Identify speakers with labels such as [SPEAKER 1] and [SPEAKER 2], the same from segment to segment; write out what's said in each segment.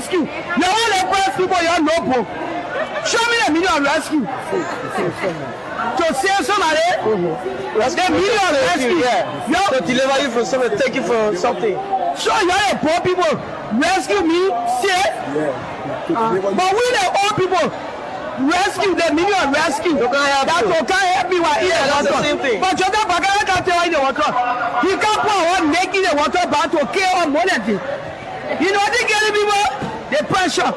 [SPEAKER 1] rescue. You want to press people, you no book. Show me a million rescue. To save somebody, the million rescue.
[SPEAKER 2] Yeah. To deliver you from something, take you from something.
[SPEAKER 1] So you're a poor people, rescue me, save. But we the old people, rescue the million rescue. That can't help me while in the water. But you can't tell in the water. He can't put one neck in the water but to kill on more than this. You know they get people, the pressure.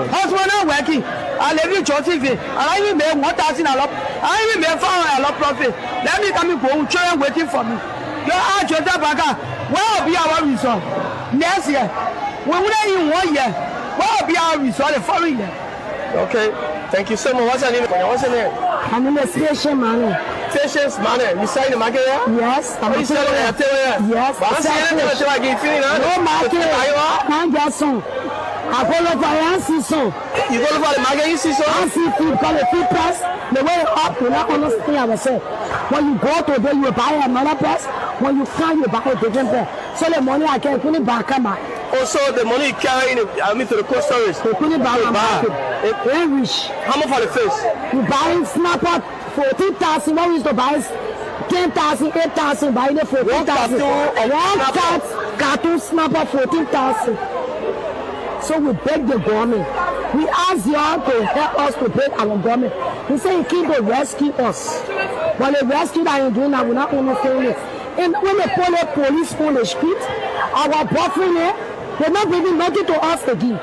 [SPEAKER 1] Husband not working. I live in Joseph. I even made 1,000 a lot. I even made 500 a lot profit. Let me come and go. Children waiting for me. You are Joseph Baga. What will be our result next year? We wouldn't even 1 year. What will be our result the following year?
[SPEAKER 2] Okay. Thank you so much. What's your name? What's your name?
[SPEAKER 3] My name is Patience Mane.
[SPEAKER 2] Patience Mane. You sell in the market here?
[SPEAKER 3] Yes.
[SPEAKER 2] What you selling in the table here?
[SPEAKER 3] Yes.
[SPEAKER 2] I'm selling in the table here.
[SPEAKER 3] No market. Can't get some. I go look for an season.
[SPEAKER 2] You go look for the market, you see so?
[SPEAKER 3] I see food because the food price, the way up, you not understand ourselves. When you go to there, you buy another price. When you come, you buy a different price. So the money I can put it back on my.
[SPEAKER 2] Also, the money you carry in, to the cold storage.
[SPEAKER 3] They put it back on my. Very rich.
[SPEAKER 2] How much for the fish?
[SPEAKER 3] You buy snapper 14,000. What is to buy 10,000, 8,000. Buy the 14,000. One cartoon snapper 14,000. So we beg the government. We ask y'all to help us to beg our government. We say you keep to rescue us. When they rescue that you're doing that, we're not understanding it. And when they pull the police on the street, our boyfriend here, they're not giving nothing to us again.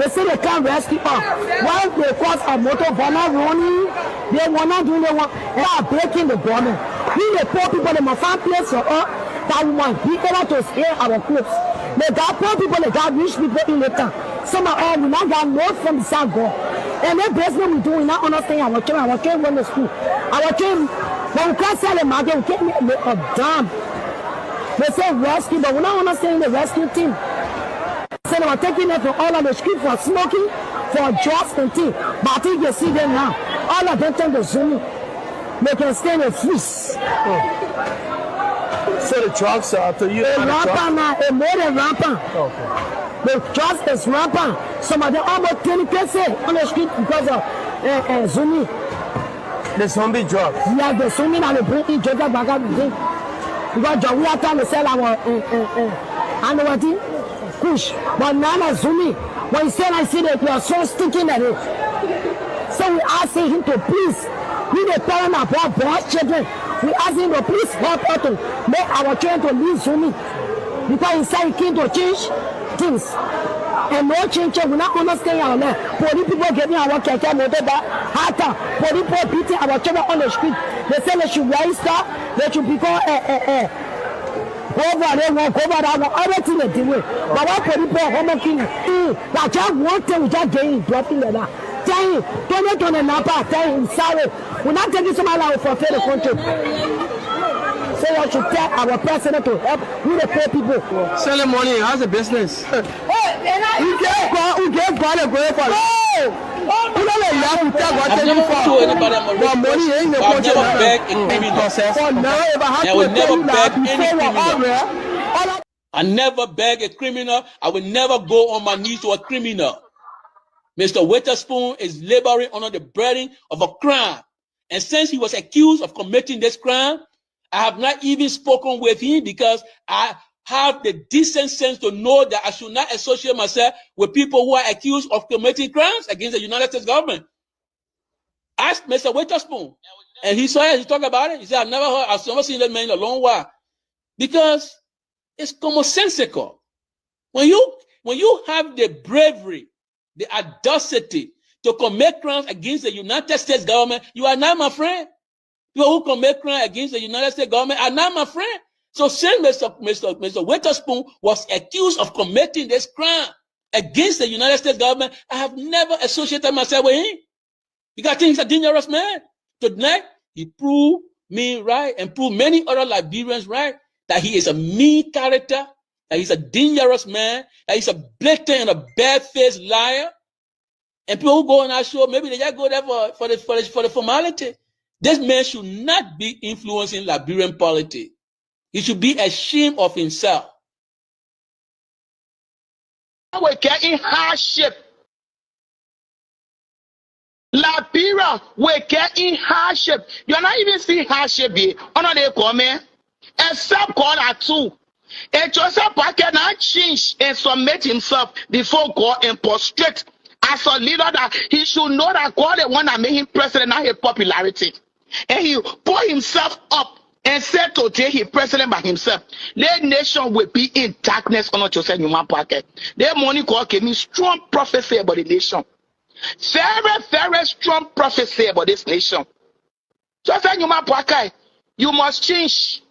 [SPEAKER 3] They say they can't rescue us. While they cause a motor runner running, they were not doing they are breaking the government. We the poor people, they must find place for us that we want be able to scare our clothes. They got poor people, they got rich people in the town. Some of all we not got north from the south go. And that basically we do, we not understand our children went to school. Our children, when we can't sell the market, we can't make a damn. They say rescue, but we're not understanding the rescue team. So they were taking them from all of the street for smoking, for drugs and things. But I think you see them now. All of them turn to Zoom. They can stay in the freeze.
[SPEAKER 2] So the drugs are to you?
[SPEAKER 3] Rampant now, a more than rampant.
[SPEAKER 2] Okay.
[SPEAKER 3] The drugs is rampant. Some of them almost 20% on the street because of Zoom.
[SPEAKER 2] The zombie drugs?
[SPEAKER 3] Yeah, the Zoom and they bring in George Weah. Because George Weah trying to sell our push. But now that's Zoom. When he said, I see that you are so sticking at it. So we asking him to please, we the parent of our boys children. We ask him to please help us to make our children to leave Zoom. Because he said he came to change things. And no change, we not understand our land. Police people getting our keke motor back, harder. Police people beating our children on the street. They say they should raise that, they should become over there, walk over that one, everything they do. But what police people are home king? That just one thing we just getting dropping like that. Tell him, don't turn the napa, tell him sorry. We're not taking somebody out for the country. So you should tell our president to help we the poor people.
[SPEAKER 2] Selling money, how's the business?
[SPEAKER 3] We get God and pray for it.
[SPEAKER 4] I've never told anybody I'm a rich person, but I've never begged a criminal. I will never beg any criminal. I never beg a criminal. I will never go on my knees to a criminal. Mr. Witherspoon is laboring under the burden of a crime. And since he was accused of committing this crime, I have not even spoken with him because I have the decent sense to know that I should not associate myself with people who are accused of committing crimes against the United States government. Ask Mr. Witherspoon. And he saw it, he talked about it. He said, I've never seen that man in a long while. Because it's commonsensical. When you have the bravery, the audacity to commit crimes against the United States government, you are not my friend. People who commit crimes against the United States government are not my friend. So since Mr. Witherspoon was accused of committing this crime against the United States government, I have never associated myself with him. Because I think he's a dangerous man. Tonight, he proved me right and proved many other Liberians right that he is a mean character, that he's a dangerous man, that he's a blatant and a bad-faced liar. And people who go on our show, maybe they just go there for the formality. This man should not be influencing Liberian politics. He should be ashamed of himself.
[SPEAKER 5] will get in hardship. Liberia will get in hardship. You're not even seeing hardship here. Honor they come in. Except God are two. And Joseph Parker now change and submit himself before God and prostrate as a leader that he should know that God the one that made him president, not his popularity. And he put himself up and said today he president by himself. The nation will be in darkness on Joseph Nyuma Parker. The morning God gave me strong prophecy about the nation. Very, very strong prophecy about this nation. Joseph Nyuma Parker, you must change.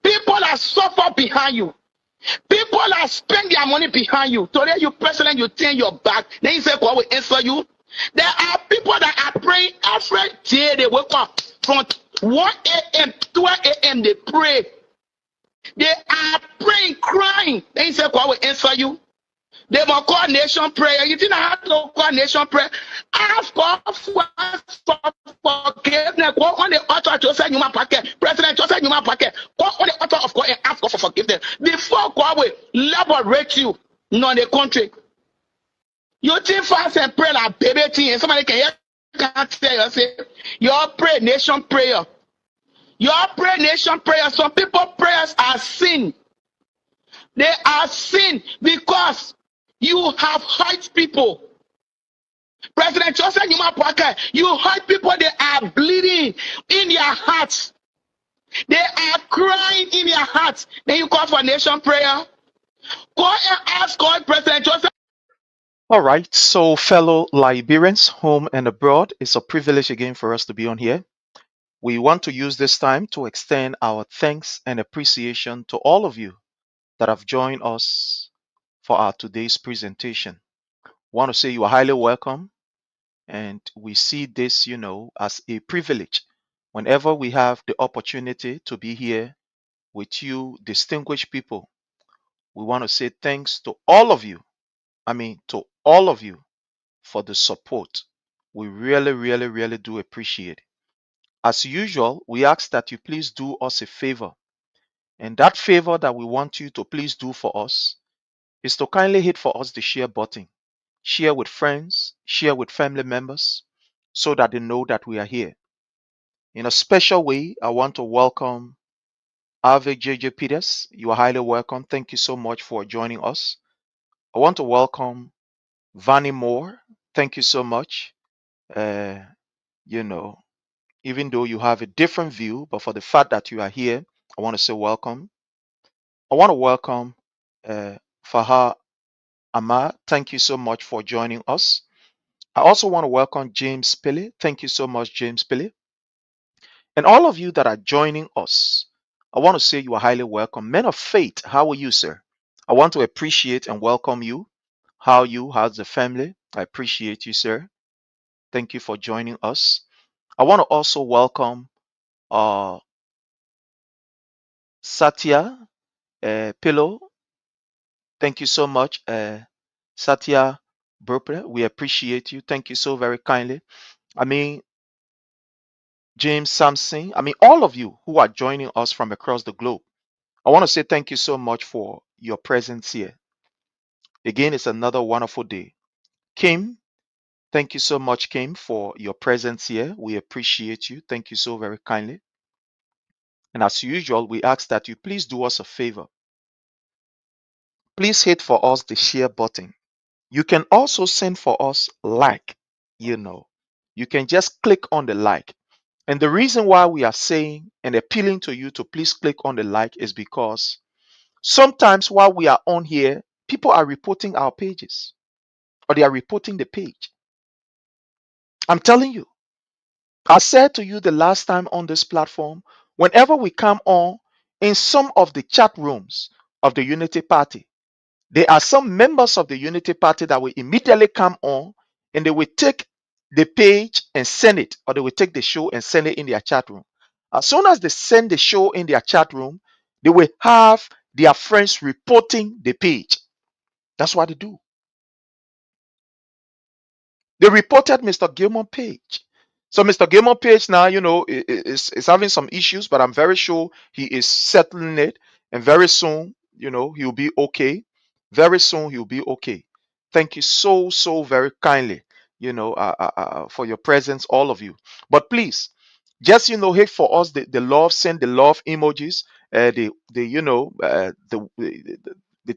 [SPEAKER 5] People are suffer behind you. People are spend their money behind you. Today you president, you turn your back. Then you say God will answer you. There are people that are praying every day. They wake up from 1 a.m., 12 a.m. They pray. They are praying, crying. Then you say God will answer you. They must call nation prayer. You didn't have to call nation prayer. Ask God for forgiveness. Go on the altar of Joseph Nyuma Parker, President Joseph Nyuma Parker. Go on the altar of God and ask God for forgiveness before God will liberate you in the country. You think fast and pray like baby thing, and somebody can't tell you, say, your pray nation prayer. Your pray nation prayer. Some people prayers are sin. They are sin because you have hurt people. President Joseph Nyuma Parker, you hurt people, they are bleeding in their hearts. They are crying in their hearts. Then you call for nation prayer. Go and ask God, President Joseph.
[SPEAKER 6] All right, so fellow Liberians, home and abroad, it's a privilege again for us to be on here. We want to use this time to extend our thanks and appreciation to all of you that have joined us for our today's presentation. Want to say you are highly welcome, and we see this, as a privilege whenever we have the opportunity to be here with you, distinguished people. We want to say thanks to all of you. To all of you for the support. We really, really, really do appreciate it. As usual, we ask that you please do us a favor. And that favor that we want you to please do for us is to kindly hit for us the share button. Share with friends, share with family members, so that they know that we are here. In a special way, I want to welcome Ave JJ Peters. You are highly welcome. Thank you so much for joining us. I want to welcome Vanny Moore. Thank you so much. Uh, Even though you have a different view, but for the fact that you are here, I want to say welcome. I want to welcome Fahar Ahmad. Thank you so much for joining us. I also want to welcome James Pilley. Thank you so much, James Pilley. And all of you that are joining us, I want to say you are highly welcome. Men of faith, how are you, sir? I want to appreciate and welcome you. How's the family? I appreciate you, sir. Thank you for joining us. I want to also welcome Satya Pillow. Thank you so much, Satya Burpre. We appreciate you. Thank you so very kindly. James Sampson. All of you who are joining us from across the globe. I want to say thank you so much for your presence here. Again, it's another wonderful day. Kim, thank you so much, Kim, for your presence here. We appreciate you. Thank you so very kindly. And as usual, we ask that you please do us a favor. Please hit for us the share button. You can also send for us like. You can just click on the like. And the reason why we are saying and appealing to you to please click on the like is because sometimes while we are on here, people are reporting our pages or they are reporting the page. I'm telling you, I said to you the last time on this platform, whenever we come on in some of the chat rooms of the Unity Party, there are some members of the Unity Party that will immediately come on and they will take the page and send it, or they will take the show and send it in their chat room. As soon as they send the show in their chat room, they will have their friends reporting the page. That's what they do. They reported Mr. Gilmore page. So Mr. Gilmore page now, is having some issues, but I'm very sure he is settling it. And very soon, he'll be okay. Very soon he'll be okay. Thank you so, so very kindly, for your presence, all of you. But please, just, hit for us the love, send the love emojis, the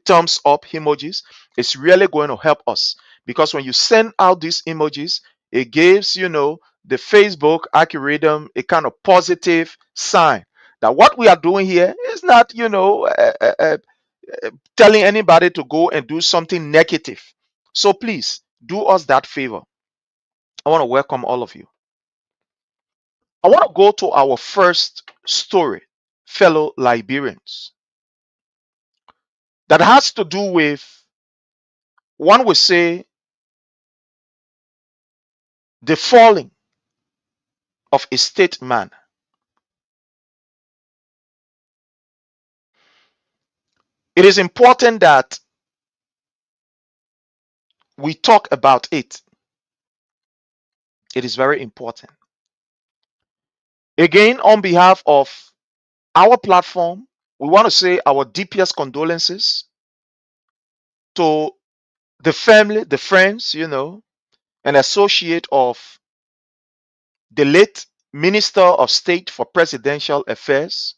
[SPEAKER 6] thumbs up emojis. It's really going to help us, because when you send out these emojis, it gives, the Facebook algorithm a kind of positive sign that what we are doing here is not, telling anybody to go and do something negative. So please do us that favor. I want to welcome all of you. I want to go to our first story, fellow Liberians, that has to do with, one would say, the falling of a statesman. It is important that we talk about it. It is very important. Again, on behalf of our platform, we want to say our deepest condolences to the family, the friends, and associate of the late Minister of State for Presidential Affairs,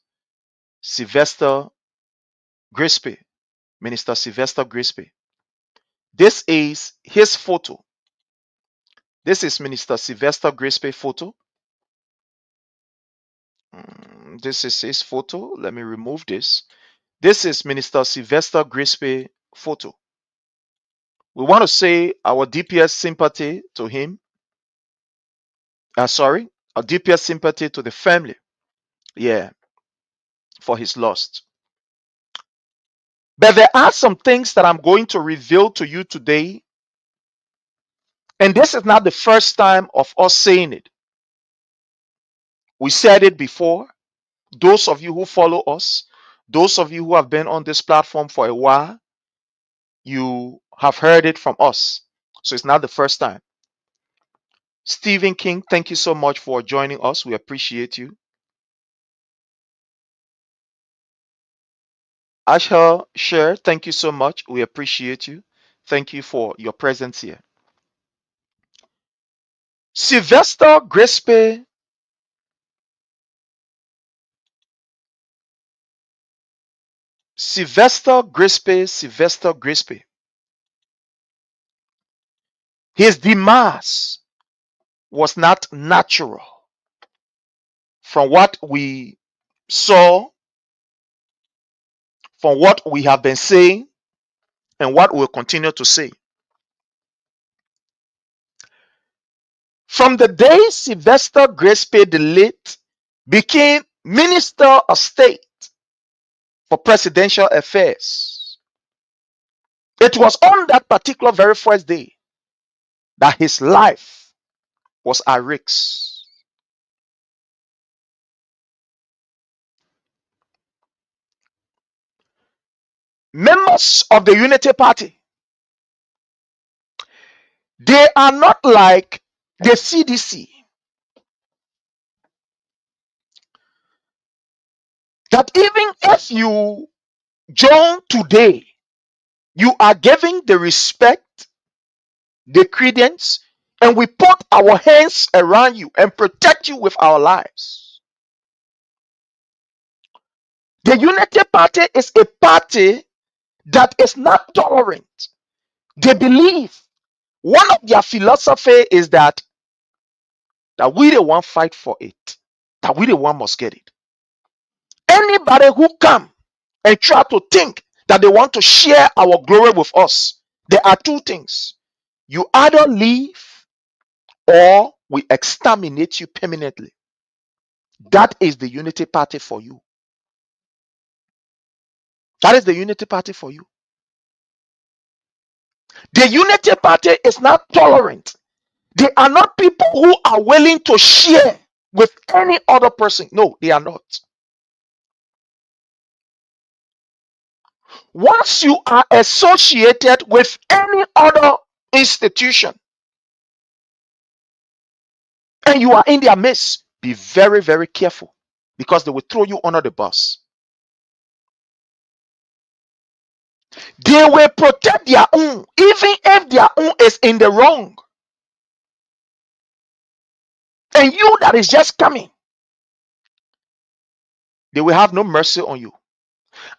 [SPEAKER 6] Sylvester Grispe, Minister Sylvester Grispe. This is his photo. This is Minister Sylvester Grispe photo. This is his photo. Let me remove this. This is Minister Sylvester Grispe photo. We want to say our deepest sympathy to him. Our deepest sympathy to the family. Yeah, for his loss. But there are some things that I'm going to reveal to you today. And this is not the first time of us saying it. We said it before. Those of you who follow us, those of you who have been on this platform for a while, you have heard it from us. So it's not the first time. Stephen King, thank you so much for joining us. We appreciate you. Ashel Sher, thank you so much. We appreciate you. Thank you for your presence here. Sylvester Grispe Sylvester Grispe. His demise was not natural. From what we saw, from what we have been saying, and what we'll continue to say. From the day Sylvester Grispe the late became Minister of State for Presidential Affairs, it was on that particular very first day that his life was at risk. Members of the Unity Party, they are not like the CDC, that even if you join today, you are giving the respect, the credence, and we put our hands around you and protect you with our lives. The Unity Party is a party that is not tolerant. They believe, one of their philosophy is that we the one fight for it, that we the one must get it. Anybody who come and try to think that they want to share our glory with us, there are two things. You either leave or we exterminate you permanently. That is the Unity Party for you. That is the Unity Party for you. The Unity Party is not tolerant. They are not people who are willing to share with any other person. No, they are not. Once you are associated with any other institution and you are in their midst, be very, very careful, because they will throw you under the bus. They will protect their own, even if their own is in the wrong. And you that is just coming, they will have no mercy on you.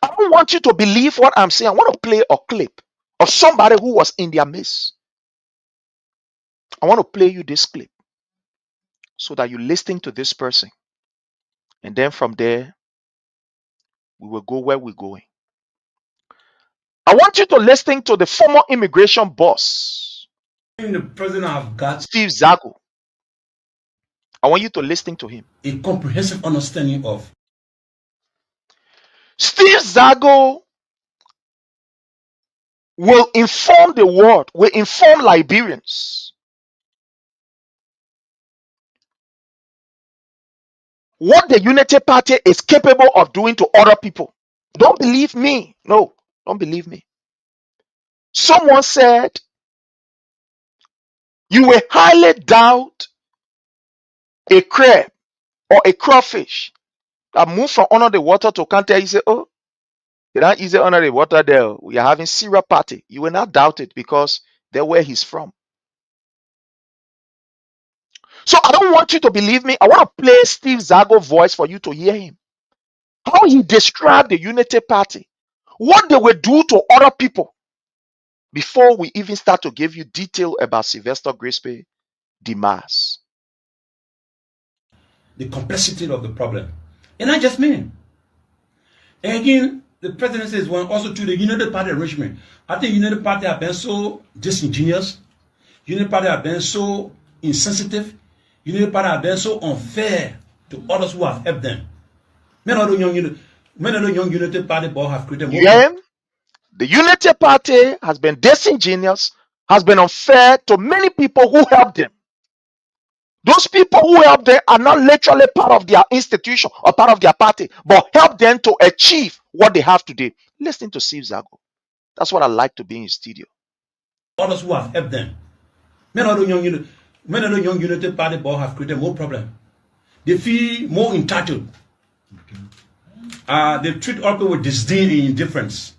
[SPEAKER 6] I don't want you to believe what I'm saying. I want to play a clip of somebody who was in their midst. I want to play you this clip so that you listen to this person. And then from there, we will go where we're going. I want you to listen to the former immigration boss,
[SPEAKER 7] The president have got
[SPEAKER 6] Steve Zago. I want you to listen to him.
[SPEAKER 7] a comprehensive understanding of
[SPEAKER 6] Steve Zago will inform the world, will inform Liberians what the Unity Party is capable of doing to other people. Don't believe me. No, don't believe me. Someone said you will highly doubt a crab or a crawfish that move from under the water to counter. You say, oh, they don't easy under the water there. We are having Syria party. You will not doubt it because they're where he's from. So I don't want you to believe me. I want to play Steve Zago's voice for you to hear him. How he described the Unity Party, what they will do to other people before we even start to give you detail about Sylvester Grispe demise.
[SPEAKER 7] the complexity of the problem. And not just me. And again, the president says one also to the United Party arrangement. I think United Party have been so disingenuous. United Party have been so insensitive. United Party have been so unfair to others who have helped them. Many of the young United Party boys have created more.
[SPEAKER 6] Yeah, the Unity Party has been disingenuous, has been unfair to many people who helped them. Those people who help them are not literally part of their institution or part of their party, but help them to achieve what they have today. Listen to Steve Zago. That's what I like to be in studio.
[SPEAKER 7] Others who have helped them. Many of the young United Party boys have created more problem. They feel more entitled. They treat other people with disdain and indifference.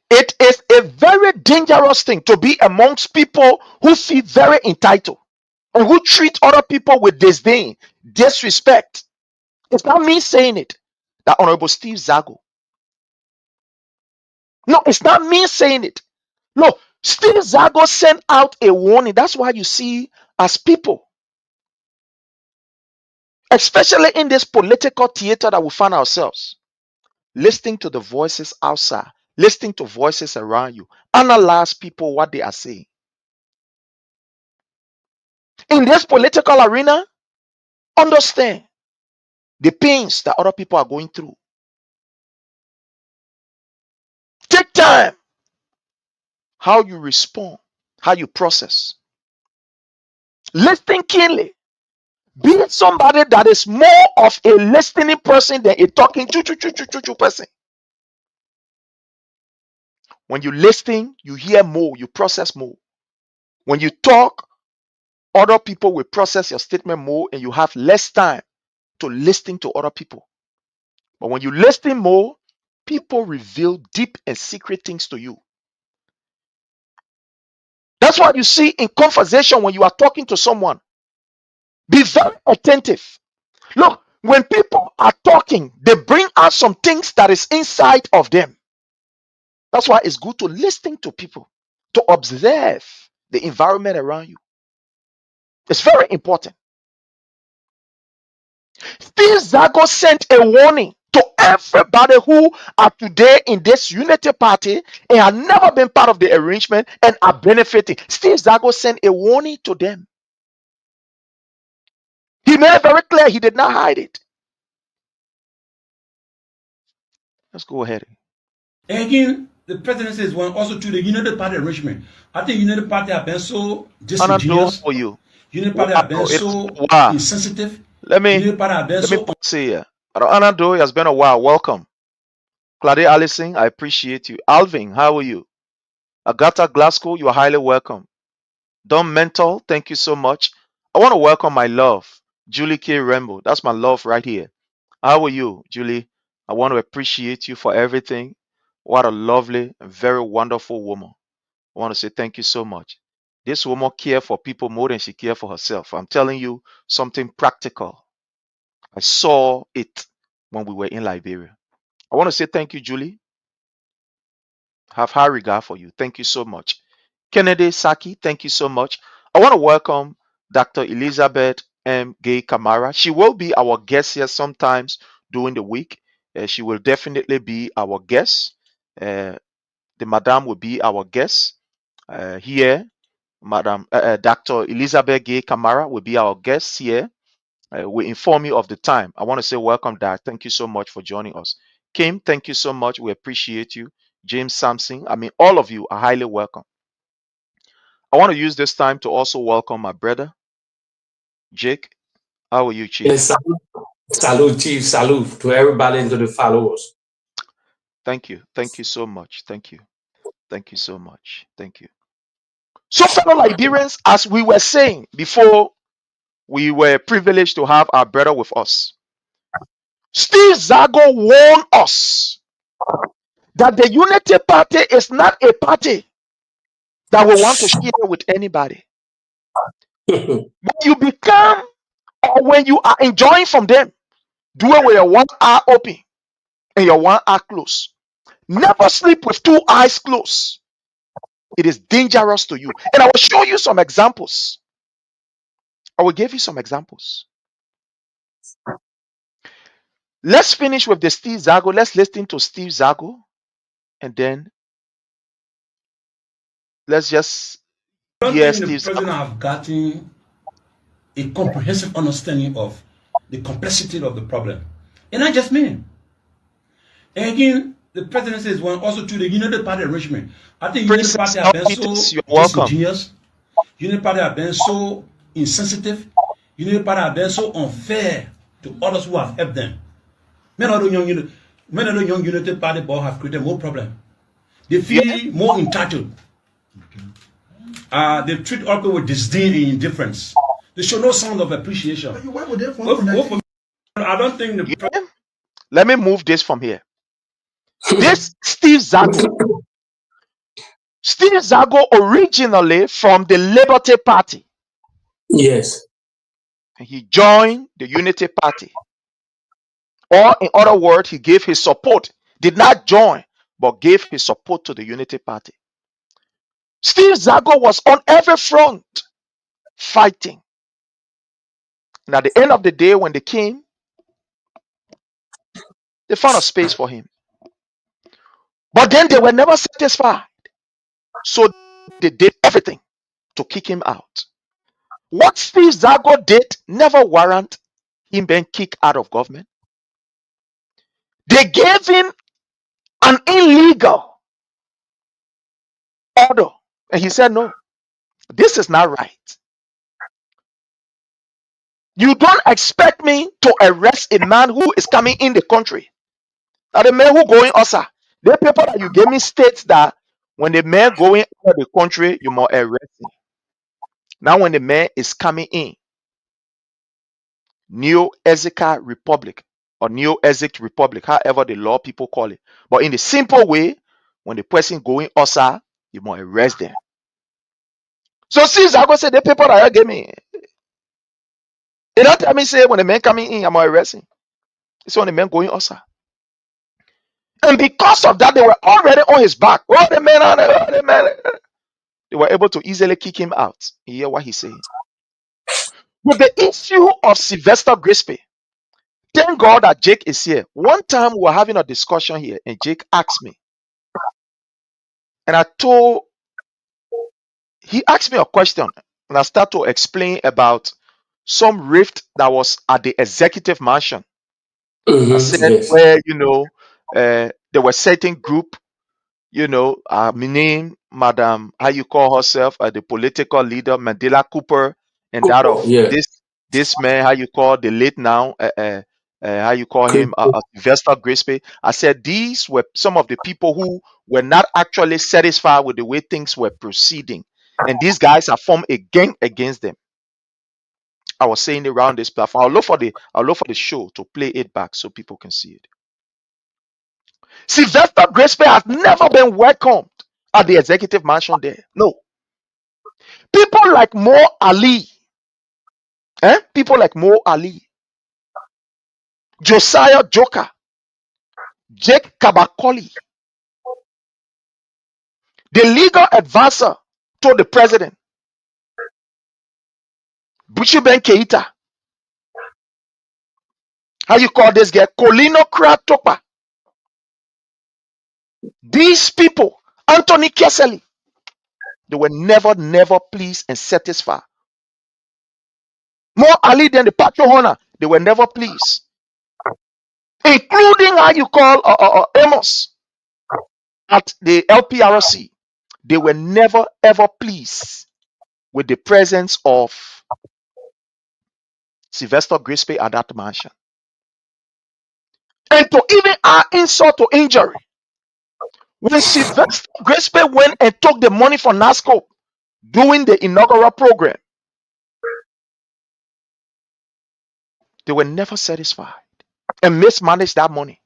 [SPEAKER 6] It is a very dangerous thing to be amongst people who feel very entitled and who treat other people with disdain, disrespect. It's not me saying it. That Honorable Steve Zago. No, it's not me saying it. No, Steve Zago sent out a warning. That's why you see, as people, especially in this political theater that we find ourselves, listening to the voices outside, listening to voices around you, analyze people, what they are saying. In this political arena, understand the pains that other people are going through. Take time. How you respond, how you process. Listen keenly. Be somebody that is more of a listening person than a talking person. When you listen, you hear more, you process more. When you talk, other people will process your statement more and you have less time to listen to other people. But when you listen more, people reveal deep and secret things to you. That's what you see in conversation when you are talking to someone. Be very attentive. Look, when people are talking, they bring out some things that is inside of them. That's why it's good to listen to people, to observe the environment around you. It's very important. Steve Zago sent a warning to everybody who are today in this Unity Party and have never been part of the arrangement and are benefiting. Steve Zago sent a warning to them. He made it very clear, he did not hide it. Let's go ahead.
[SPEAKER 7] And again, the president says one also to the United Party arrangement. I think United Party have been so disingenuous.
[SPEAKER 6] For you.
[SPEAKER 7] United Party have been so insensitive.
[SPEAKER 6] Let me say here. Anado, it has been a while. Welcome. Claudia Allison, I appreciate you. Alvin, how are you? Agatha Glasgow, you are highly welcome. Don Mental, thank you so much. I want to welcome my love, Julie K. Rambo. That's my love right here. How are you, Julie? I want to appreciate you for everything. What a lovely and very wonderful woman. I want to say thank you so much. This woman cares for people more than she cares for herself. I'm telling you something practical. I saw it when we were in Liberia. I want to say thank you, Julie. Have high regard for you. Thank you so much. Kennedy Saki, thank you so much. I want to welcome Dr. Elizabeth M. Gay Kamara. She will be our guest here sometimes during the week. She will definitely be our guest. The madam will be our guest here. Madam Dr. Elizabeth Gay Kamara will be our guest here. We inform you of the time. I want to say welcome, Dad. Thank you so much for joining us. Kim, thank you so much. We appreciate you. James Sampson, I mean, all of you are highly welcome. I want to use this time to also welcome my brother, Jake. How are you, Chief?
[SPEAKER 8] Yes, salute, Chief. Salute to everybody and to the followers.
[SPEAKER 6] Thank you. Thank you so much. Thank you. Thank you so much. Thank you. So, fellow Liberians, as we were saying before, we were privileged to have our brother with us. Steve Zago warned us that the Unity Party is not a party that will want to share with anybody. When you become, or when you are enjoying from them, do it with your one eye open and your one eye closed. Never sleep with two eyes closed. It is dangerous to you. And I will show you some examples. I will give you some examples. Let's finish with the Steve Zago. Let's listen to Steve Zago. And then let's just
[SPEAKER 7] I don't
[SPEAKER 6] hear
[SPEAKER 7] think the
[SPEAKER 6] Steve
[SPEAKER 7] president
[SPEAKER 6] Zago.
[SPEAKER 7] have gotten a comprehensive understanding of the complexity of the problem. And I just mean. And again, the presidency is one also to the United Party arrangement. I think United Party have been so
[SPEAKER 6] You're welcome.
[SPEAKER 7] disingenuous. United Party have been so insensitive. United Party have been so unfair to others who have helped them. Many of the young United Party boys have created more problem. They feel more entitled. They treat other people with disdain and indifference. They show no sign of appreciation. I don't think the
[SPEAKER 6] Let me move this from here. This Steve Zago. Steve Zago originally from the Liberty Party.
[SPEAKER 8] Yes.
[SPEAKER 6] And he joined the Unity Party. Or in other words, he gave his support. Did not join, but gave his support to the Unity Party. Steve Zago was on every front fighting. And at the end of the day, when they came, they found a space for him. But then they were never satisfied. So they did everything to kick him out. What Steve Zago did never warrant him being kicked out of government. They gave him an illegal order. And he said, no, this is not right. You don't expect me to arrest a man who is coming in the country. Now the man who going outside, the paper that you gave me states that when the man going out of the country, you must arrest him. Now when the man is coming in, Neo Ezekiel Republic or Neo Ezek Republic, however the law people call it. But in the simple way, when the person going outside, you must arrest them. So since I go say the paper that you gave me, they don't tell me say when the man coming in, I'm arresting. It's when the man going outside. And because of that, they were already on his back. Oh, the man. They were able to easily kick him out. You hear what he's saying? With the issue of Sylvester Grisby, thank God that Jake is here. One time we were having a discussion here, and Jake asked me, and he asked me a question, and I started to explain about some rift that was at the executive mansion. I said,
[SPEAKER 8] Yes.
[SPEAKER 6] where, there were certain group, my name, Madam, how you call herself, the political leader, Mandela Cooper, and that of
[SPEAKER 8] Yeah.
[SPEAKER 6] this man, how you call the late now, how you call him, Sylvester Grisby. I said these were some of the people who were not actually satisfied with the way things were proceeding, and these guys have formed a gang against them. I was saying around this platform. I'll look for the show to play it back so people can see it. Sylvester Grispe has never been welcomed at the executive mansion there. No. People like Mo Ali, people like Mo Ali, Josiah Joker, Jake Kabakoli, the legal advisor to the president, Buchi Ben Keita, how you call this guy, Colino Kratopa. These people, Anthony Kesely, they were never pleased and satisfied. More Ali than the patrol honor, they were never pleased. Including how you call Amos at the LPRC, they were never ever pleased with the presence of Sylvester Grispe at that mansion. And to even add insult to injury, when Sylvester Grispe went and took the money for NASCO during the inaugural program, they were never satisfied and mismanaged that money.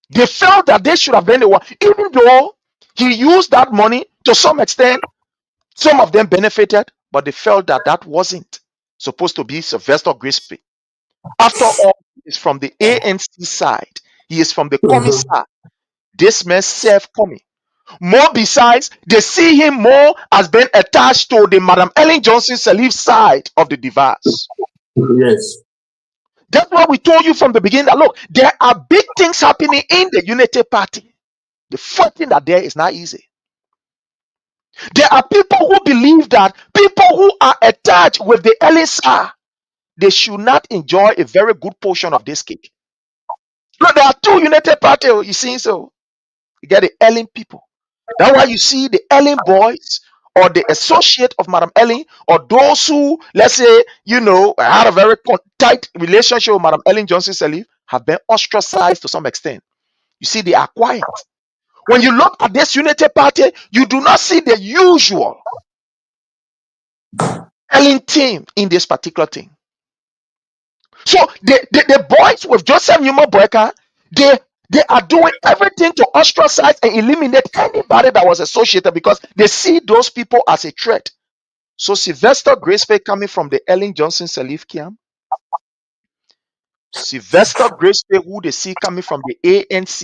[SPEAKER 6] They felt that they should have been the one, even though he used that money to some extent. Some of them benefited, but they felt that that wasn't supposed to be Sylvester Grispe. After all, he is from the ANC side. He is from the Comey side. This man served Comey. More besides, they see him more as being attached to the Madam Ellen Johnson Sirleaf side of the device.
[SPEAKER 8] Yes.
[SPEAKER 6] That's why we told you from the beginning that look, there are big things happening in the Unity Party. The fighting that there is not easy. There are people who believe that people who are attached with the Ellen side, they should not enjoy a very good portion of this cake. Look, there are two United Party, you see, so you get the Ellen people. That's why you see the Ellen boys or the associate of Madam Ellen or those who, let's say, had a very tight relationship with Madam Ellen Johnson Sirleaf have been ostracized to some extent. You see, they are quiet. When you look at this Unity Party, you do not see the usual Ellen team in this particular thing. So the boys with Joseph Nyuma Boakai, they are doing everything to ostracize and eliminate anybody that was associated because they see those people as a threat. So Sylvester Grispe coming from the Ellen Johnson Sirleaf camp, Sylvester Grispe who they see coming from the ANC,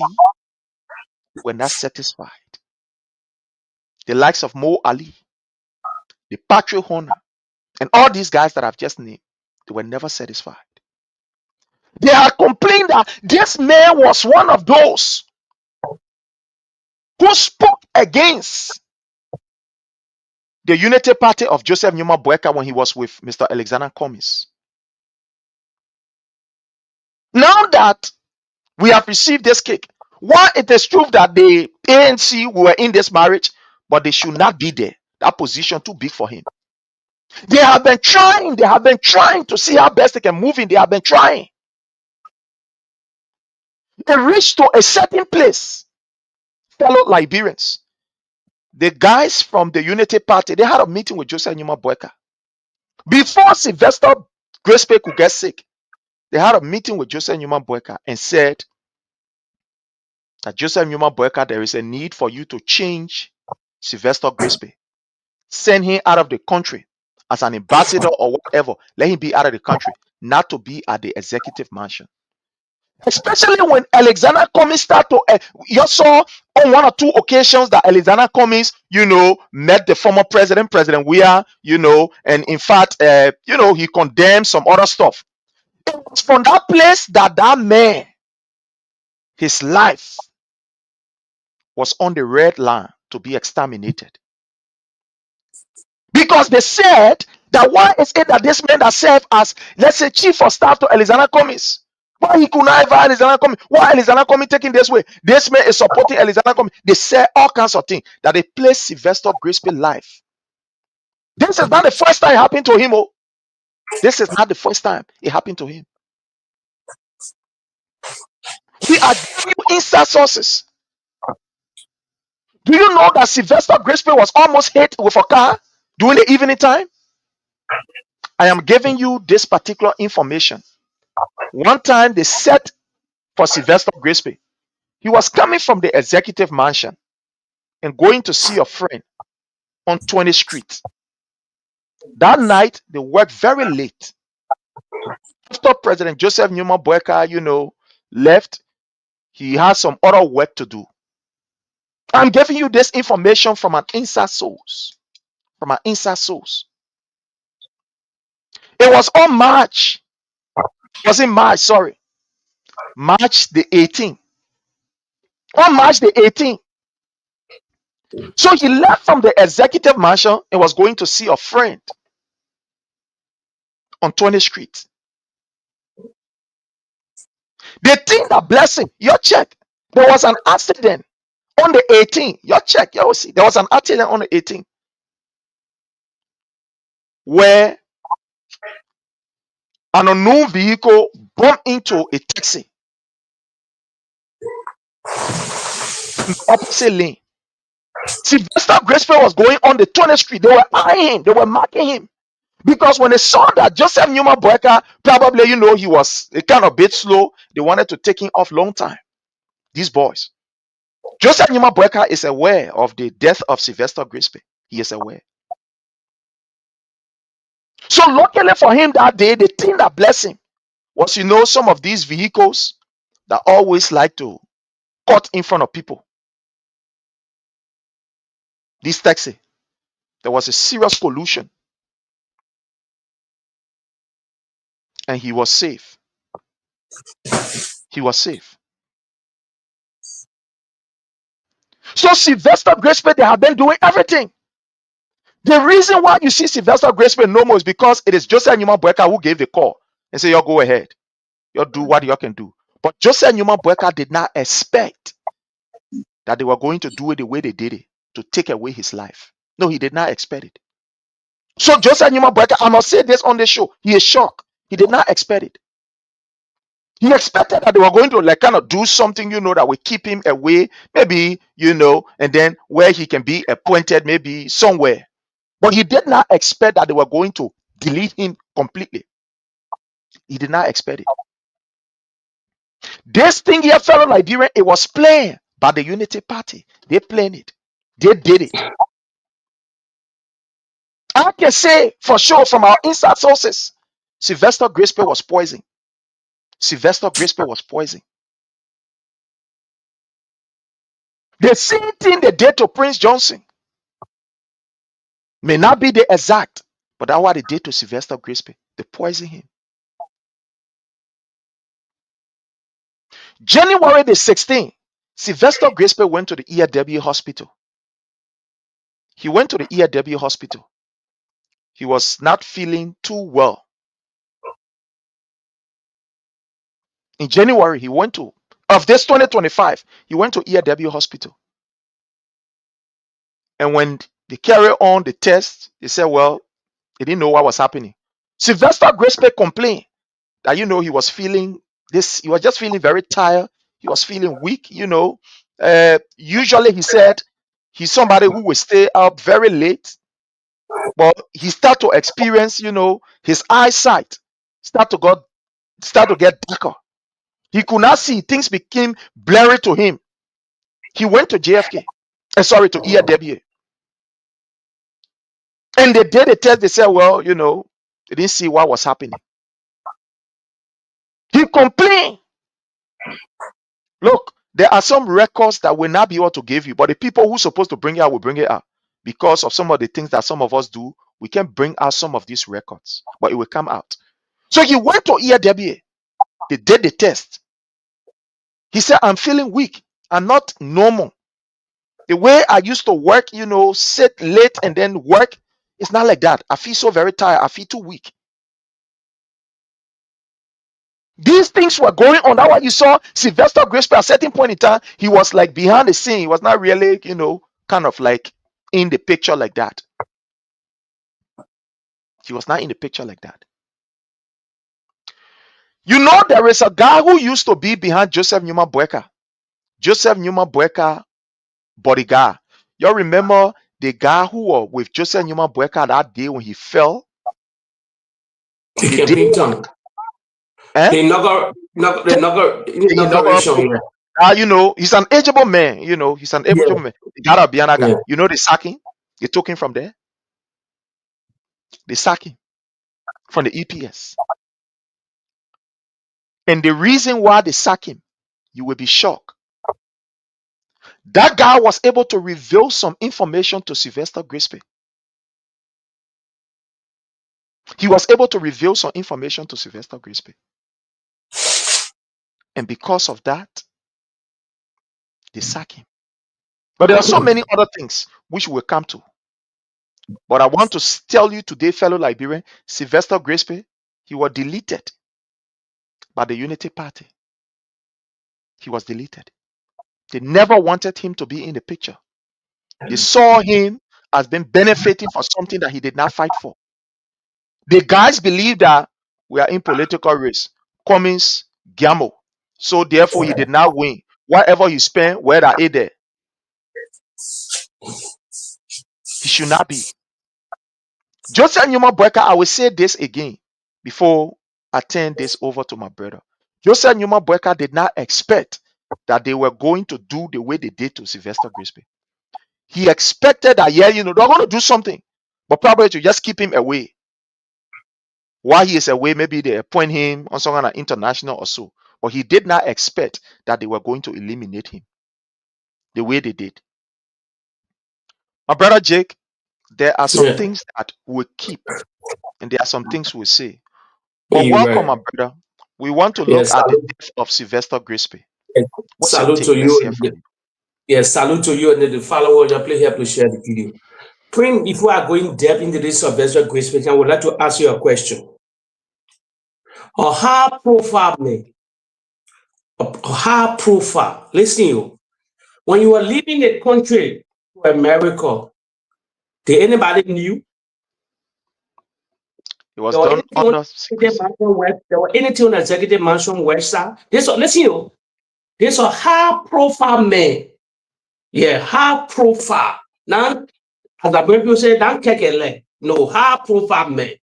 [SPEAKER 6] were not satisfied. The likes of Mo Ali, the Patrick Horner, and all these guys that I've just named, they were never satisfied. They had complained that this man was one of those who spoke against the Unity Party of Joseph Nyuma Boakai when he was with Mr. Alexander Cummings. Now that we have received this cake, while it is true that the ANC were in this marriage, but they should not be there. That position too big for him. They have been trying to see how best they can move in. They have been trying. They reached to a certain place, fellow Liberians. The guys from the Unity Party, they had a meeting with Joseph Nyuma Boakai. Before Sylvester Grispe could get sick, they had a meeting with Joseph Nyuma Boakai and said that Joseph Nyuma Boakai, there is a need for you to change Sylvester Grispe. Send him out of the country as an ambassador or whatever. Let him be out of the country, not to be at the executive mansion. Especially when Alexander Cummings started to, you saw on one or two occasions that Alexander Cummings, met the former president, President Weah, and in fact, he condemned some other stuff. It was from that place that man, his life was on the red line to be exterminated. Because they said that why is it that this man that served as, let's say, chief of staff to Alexander Cummings, why he could not ever Alexander Cummings? Why Alexander Cummings taking this way? This man is supporting Alexander Cummings. They say all kinds of things that they place Sylvester Grispe's life. This is not the first time it happened to him. Oh, this is not the first time it happened to him. We are giving you inside sources. Do you know that Sylvester Grispe was almost hit with a car during the evening time? I am giving you this particular information. One time they set for Sylvester Grisby. He was coming from the executive mansion and going to see a friend on 20th Street. That night, they worked very late. After President Joseph Nyuma Boakai, left, he had some other work to do. I'm giving you this information from an inside source. From an inside source. It was on March. It was in March, sorry. March the 18th. On March the 18th. So he left from the executive mansion and was going to see a friend on 20th Street. The thing that blessed him, your check, there was an accident on the 18th. Your check, you will see. There was an accident on the 18th where an unknown vehicle bumped into a taxi in the opposite lane. Sylvester Graceful was going on the 20th Street. They were eyeing him. They were marking him. Because when they saw that Joseph Nyuma Boakai, probably, he was a kind of bit slow, they wanted to take him off long time. These boys. Joseph Nyuma Boakai is aware of the death of Sylvester Grisby. He is aware. So luckily for him that day, the thing that blessed him was, some of these vehicles that always like to cut in front of people. This taxi, there was a serious collision. And he was safe. He was safe. So Sylvester Grisby, they have been doing everything. The reason why you see Sylvester Grisby no more is because it is Joseph Nyuma Boakai who gave the call and say, "You go ahead. You do what you can do." But Joseph Nyuma Boakai did not expect that they were going to do it the way they did it, to take away his life. No, he did not expect it. So Joseph Nyuma Boakai, I must say this on the show, he is shocked. He did not expect it. He expected that they were going to kind of do something, that will keep him away, maybe, and then where he can be appointed, maybe somewhere. But he did not expect that they were going to delete him completely. He did not expect it. This thing here, fellow Liberian, it was planned by the Unity Party. They planned it. They did it. I can say for sure from our inside sources, Sylvester Grisby was poisoned. Sylvester Grisby was poisoned. The same thing they did to Prince Johnson may not be the exact, but that's what they did to Sylvester Grisby. They poisoned him. January the 16th, Sylvester Grisby went to the EAW hospital. He went to the EAW hospital. He was not feeling too well. In January, he went to, of this 2025, he went to EAW hospital. And when they carry on the test, they said, well, they didn't know what was happening. Sylvester Grisby complained that, he was feeling this, he was just feeling very tired. He was feeling weak, usually he said he's somebody who will stay up very late, but he started to experience, his eyesight start to get darker. He could not see. Things became blurry to him. He went to JFK. To EAW. And they did a test. They said, well, they didn't see what was happening. He complained. Look, there are some records that will not be able to give you, but the people who are supposed to bring it out will bring it out. Because of some of the things that some of us do, we can bring out some of these records, but it will come out. So he went to EAW. They did the test. He said, I'm feeling weak. I'm not normal. The way I used to work, sit late and then work, it's not like that. I feel so very tired. I feel too weak. These things were going on. That's why you saw Sylvester Grisby at a certain point in time. He was like behind the scene. He was not really, kind of like in the picture like that. He was not in the picture like that. There is a guy who used to be behind Joseph Nyuma Boakai. Joseph Nyuma Boakai bodyguard. You remember the guy who was with Joseph Nyuma Boakai that day when he fell? Eh?
[SPEAKER 8] The inauguration.
[SPEAKER 6] You know, he's an ageable man. You know, he's an ageable man. He got a Bianaga.
[SPEAKER 8] Yeah.
[SPEAKER 6] You know, they sack him. They took him from there. They sack him from the EPS. And the reason why they sack him, you will be shocked. That guy was able to reveal some information to Sylvester Grisby. He was able to reveal some information to Sylvester Grisby. And because of that, they sack him. But there are so many other things which we'll come to. But I want to tell you today, fellow Liberian, Sylvester Grisby, he was deleted by the Unity Party. He was deleted. They never wanted him to be in the picture. They saw him as being benefiting for something that he did not fight for. The guys believe that we are in political race. Cummins, Giamo. So therefore he did not win. Whatever he spent, where are they there? He should not be. Joseph Nyuma Boakai, I will say this again before I turn this over to my brother. Joseph Nyuma Boakai did not expect that they were going to do the way they did to Sylvester Grisby. He expected that, yeah, you know, they're going to do something, but probably to just keep him away. While he is away, maybe they appoint him on some kind of international or so. But he did not expect that they were going to eliminate him the way they did. My brother Jake, there are some things that we keep, and there are some things we say. But welcome, my brother. We want to look at the death of Sylvester Grisby. What's your take? Let's hear from you.
[SPEAKER 8] Yes, salute to you and the follower. You play here to share the video. Prim, before I go in depth into this Sylvester Grisby, I would like to ask you a question. A high profile man, a high profile. Listen, you. When you were leaving the country to America, did anybody knew?
[SPEAKER 6] It was done under secrecy.
[SPEAKER 8] There were anything on the executive mansion website. Listen, you. There's a high profile man. Yeah, high profile. Now, as I people say, don't take a leg. No, high profile man.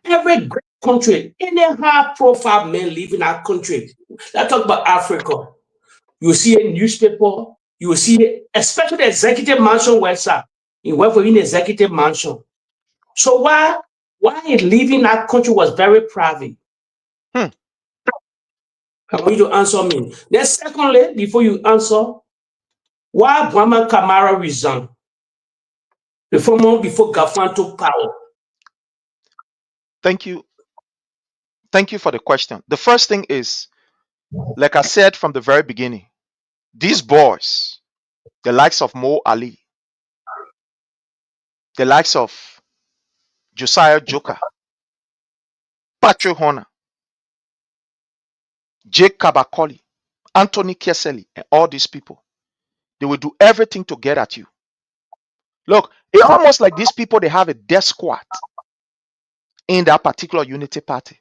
[SPEAKER 8] Every great country, any high profile man living in our country. Let's talk about Africa. You see a newspaper, you will see, especially the executive mansion website. You work within the executive mansion. So why living in that country was very private? I want you to answer me. Then secondly, before you answer, why Brahma Kamara resigned before Gafan took power?
[SPEAKER 6] Thank you. Thank you for the question. The first thing is, like I said from the very beginning, these boys, the likes of Mo Ali, the likes of Josiah Joker, Patrick Horner, Jake Kabakoli, Anthony Keseli, and all these people, they will do everything to get at you. Look, it's almost like these people, they have a death squad in that particular Unity Party.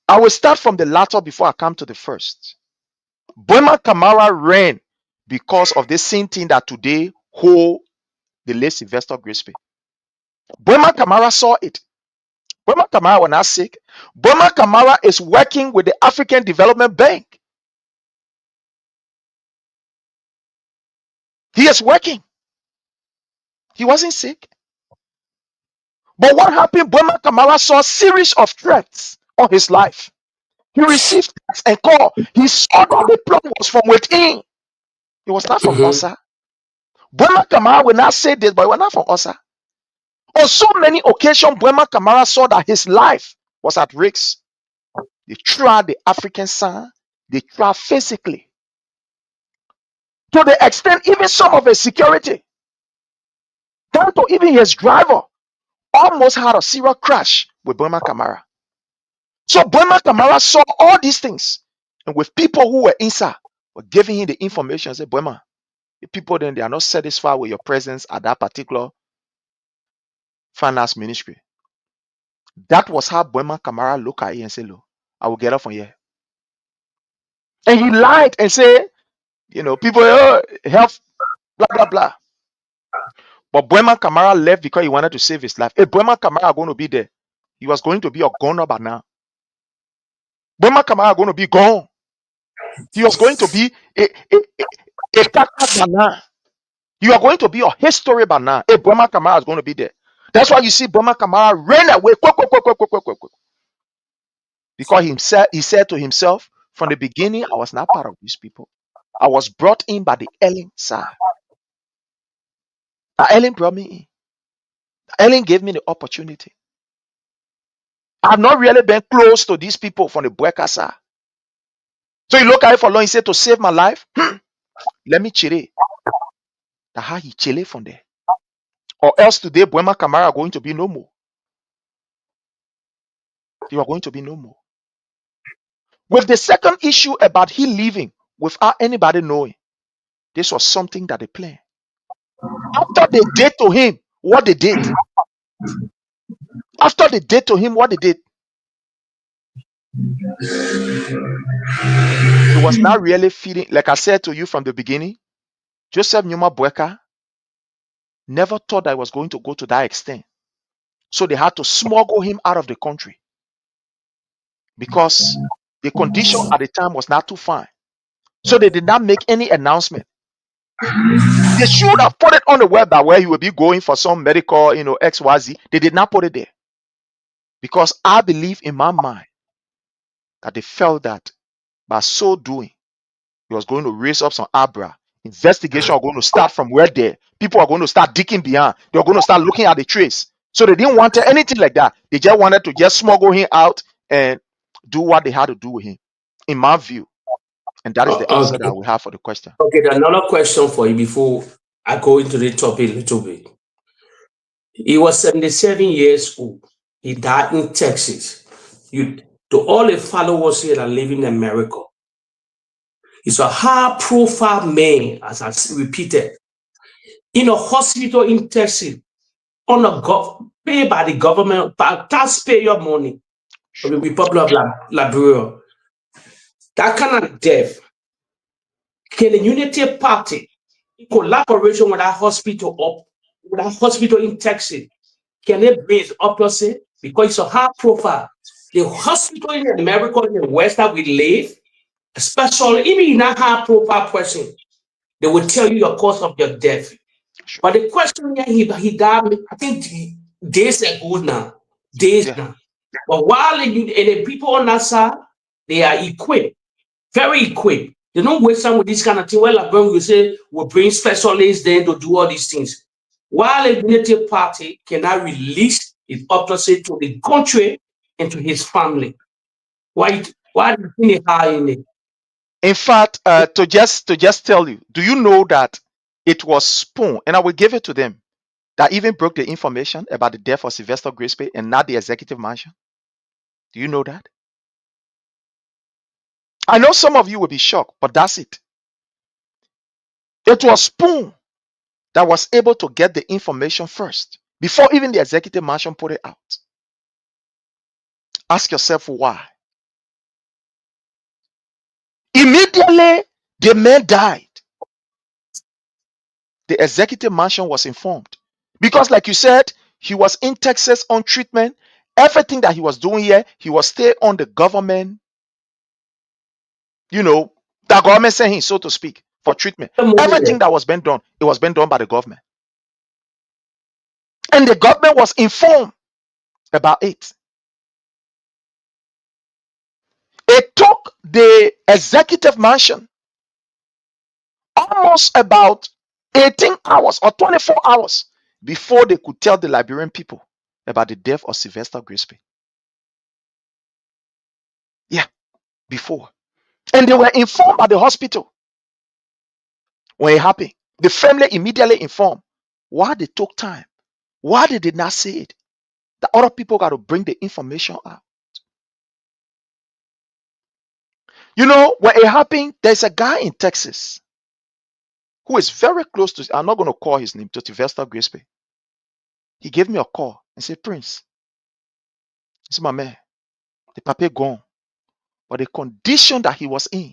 [SPEAKER 6] I will start from the latter before I come to the first. Boakai Kamara ran because of the same thing that today hold the late Sylvester Grisby. Boakai Kamara saw it. Boakai Kamara was not sick. Boakai Kamara is working with the African Development Bank. He is working. He wasn't sick. But what happened? Boakai Kamara saw a series of threats on his life. He received texts and call. He saw that the plan was from within. It was not from Osa. Boakai Kamara will not say this, but it was not from Osa. On so many occasions, Boakai Kamara saw that his life was at risk. They tried the African son. They tried physically. To the extent, even some of his security, down to even his driver, almost had a serious crash with Boakai Kamara. So Boakai Kamara saw all these things. And with people who were inside, were giving him the information, said, Boakai, the people then, they are not satisfied with your presence at that particular finance ministry. That was how Boakai Kamara looked at it and said, look, I will get up from here. And he lied and said, you know, people, help, blah, blah, blah. But Boakai Kamara left because he wanted to save his life. If Boakai Kamara are going to be there, He was going to be a goner by now. Boma Kamara going to be gone. He was going to be a kaka by now. You are going to be a history by now. A Boma Kamara is going to be there. That's why you see Boma Kamara ran away. Because he said to himself, from the beginning, I was not part of these people. I was brought in by the Ellen side. Ellen brought me in. Ellen gave me the opportunity. I've not really been close to these people from the Boakai side. So you look at it for long, he said, to save my life, let me chill. That's how he chill from there. Or else today, Boma Kamara are going to be no more. You are going to be no more. With the second issue about he leaving without anybody knowing, this was something that they planned. After they did to him what they did, after they did to him what they did, it was not really feeling, like I said to you from the beginning, Joseph Nyuma Boakai never thought that it was going to go to that extent. So they had to smuggle him out of the country because the condition at the time was not too fine. So they did not make any announcement. They should have put it on the web that where he will be going for some medical, XYZ. They did not put it there. Because I believe in my mind that they felt that by so doing, he was going to raise up some Abra. Investigation are going to start from where there. People are going to start digging behind. They're going to start looking at the trace. So they didn't want anything like that. They just wanted to just smuggle him out and do what they had to do with him, in my view. And that is the answer that we have for the question.
[SPEAKER 8] Okay, another question for you before I go into the topic a little bit. He was 77 years old. He died in Texas. To all the followers here that live in America, he's a high-profile man, as I repeated, in a hospital in Texas, paid by the government, by taxpayer money, of the Republic of Liberia. That kind of death, can the Unity Party, in collaboration with that hospital in Texas, can they bring it up to say? Because it's a high profile. The hospital in America, in the West that we live, especially even in a high profile person, they will tell you your cause of your death.
[SPEAKER 6] Sure.
[SPEAKER 8] But the question here, he died, I think days ago now. Now. But while the people on that side, they are equipped, very equipped. They don't waste time with this kind of thing. Well, like when we say we'll bring specialists then to do all these things. While a Unity Party cannot release his autopsy to the country and to his family. Why do you think they hire it?
[SPEAKER 6] In fact, to just tell you, do you know that it was Spoon, and I will give it to them, that even broke the information about the death of Sylvester Grisby and not the executive mansion? Do you know that? I know some of you will be shocked, but that's it. It was Spoon that was able to get the information first, before even the executive mansion put it out. Ask yourself why. Immediately, the man died. The executive mansion was informed. Because like you said, he was in Texas on treatment. Everything that he was doing here, he was still on the government, the government sent him, so to speak, for treatment. Everything that was being done, it was being done by the government. And the government was informed about it. It took the executive mansion almost about 18 hours or 24 hours before they could tell the Liberian people about the death of Sylvester Grisby. Yeah, before. And they were informed by the hospital when it happened. The family immediately informed. Why they took time? Why they did not say it? The other people got to bring the information out. When it happened, there's a guy in Texas who is very close to, I'm not going to call his name, to Sylvester Grisby. He gave me a call and said, Prince, this is my man. The papa gone. But the condition that he was in,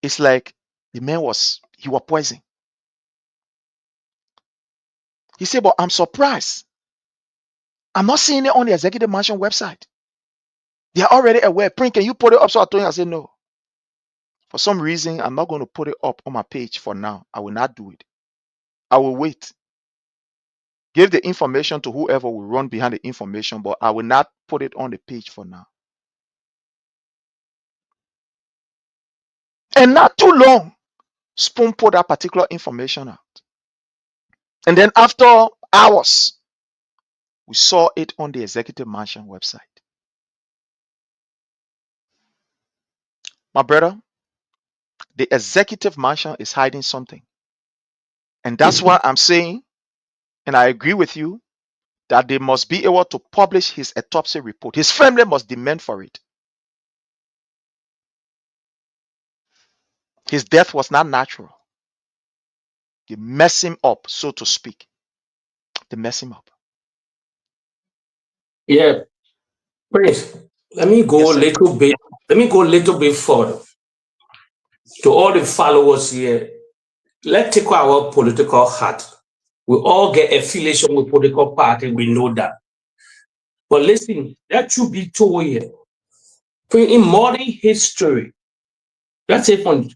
[SPEAKER 6] it's like the man was poisoned. He said, but I'm surprised I'm not seeing it on the Executive Mansion website. They are already aware. Prince, can you put it up? So I told him, I said, no. For some reason, I'm not going to put it up on my page for now. I will not do it. I will wait. Give the information to whoever will run behind the information, but I will not put it on the page for now. And not too long, Spoon put that particular information out. And then after hours, we saw it on the Executive Mansion website. My brother, the Executive Mansion is hiding something. And that's why I'm saying, and I agree with you, that they must be able to publish his autopsy report. His family must demand for it. His death was not natural. They mess him up, so to speak. They mess him up.
[SPEAKER 8] Yeah, Prince, let me go a little bit. Let me go a little bit further. To all the followers here, let's take our political hat. We all get affiliation with political party. We know that. But listen, that should be told here. In modern history, let's say from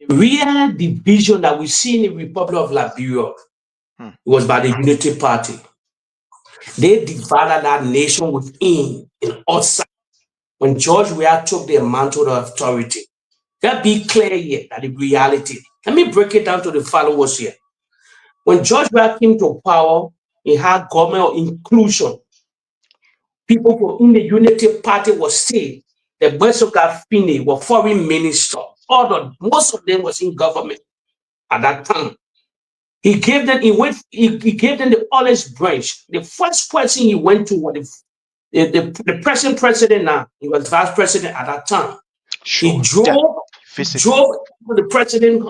[SPEAKER 8] real division that we see in the Republic of Liberia was by the Unity Party. They divided that nation within and outside. When George Weah took the mantle of authority, that be clear here that the reality. Let me break it down to the followers here. When George Weah came to power, he had government inclusion. People in the Unity Party were saying the Boakai Fini were foreign minister. Most of them was in government at that time. He gave them he gave them the olive branch. The first person he went to was the present president now. He was vice president at that time. Sure. He drove the president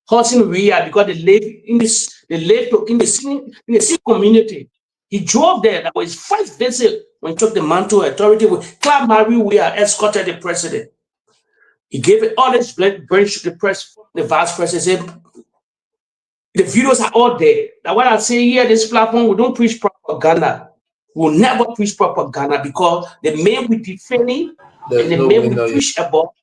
[SPEAKER 8] Hudson Ria because they live in the same community. He drove there. That was his first visit when he took the mantle authority. Clark Mary Weah escorted the president. He gave it all his branch to the vice president. The videos are all there. Now, what I say here, this platform, we don't preach propaganda. We'll never preach propaganda because the men we defending and the men we preach about,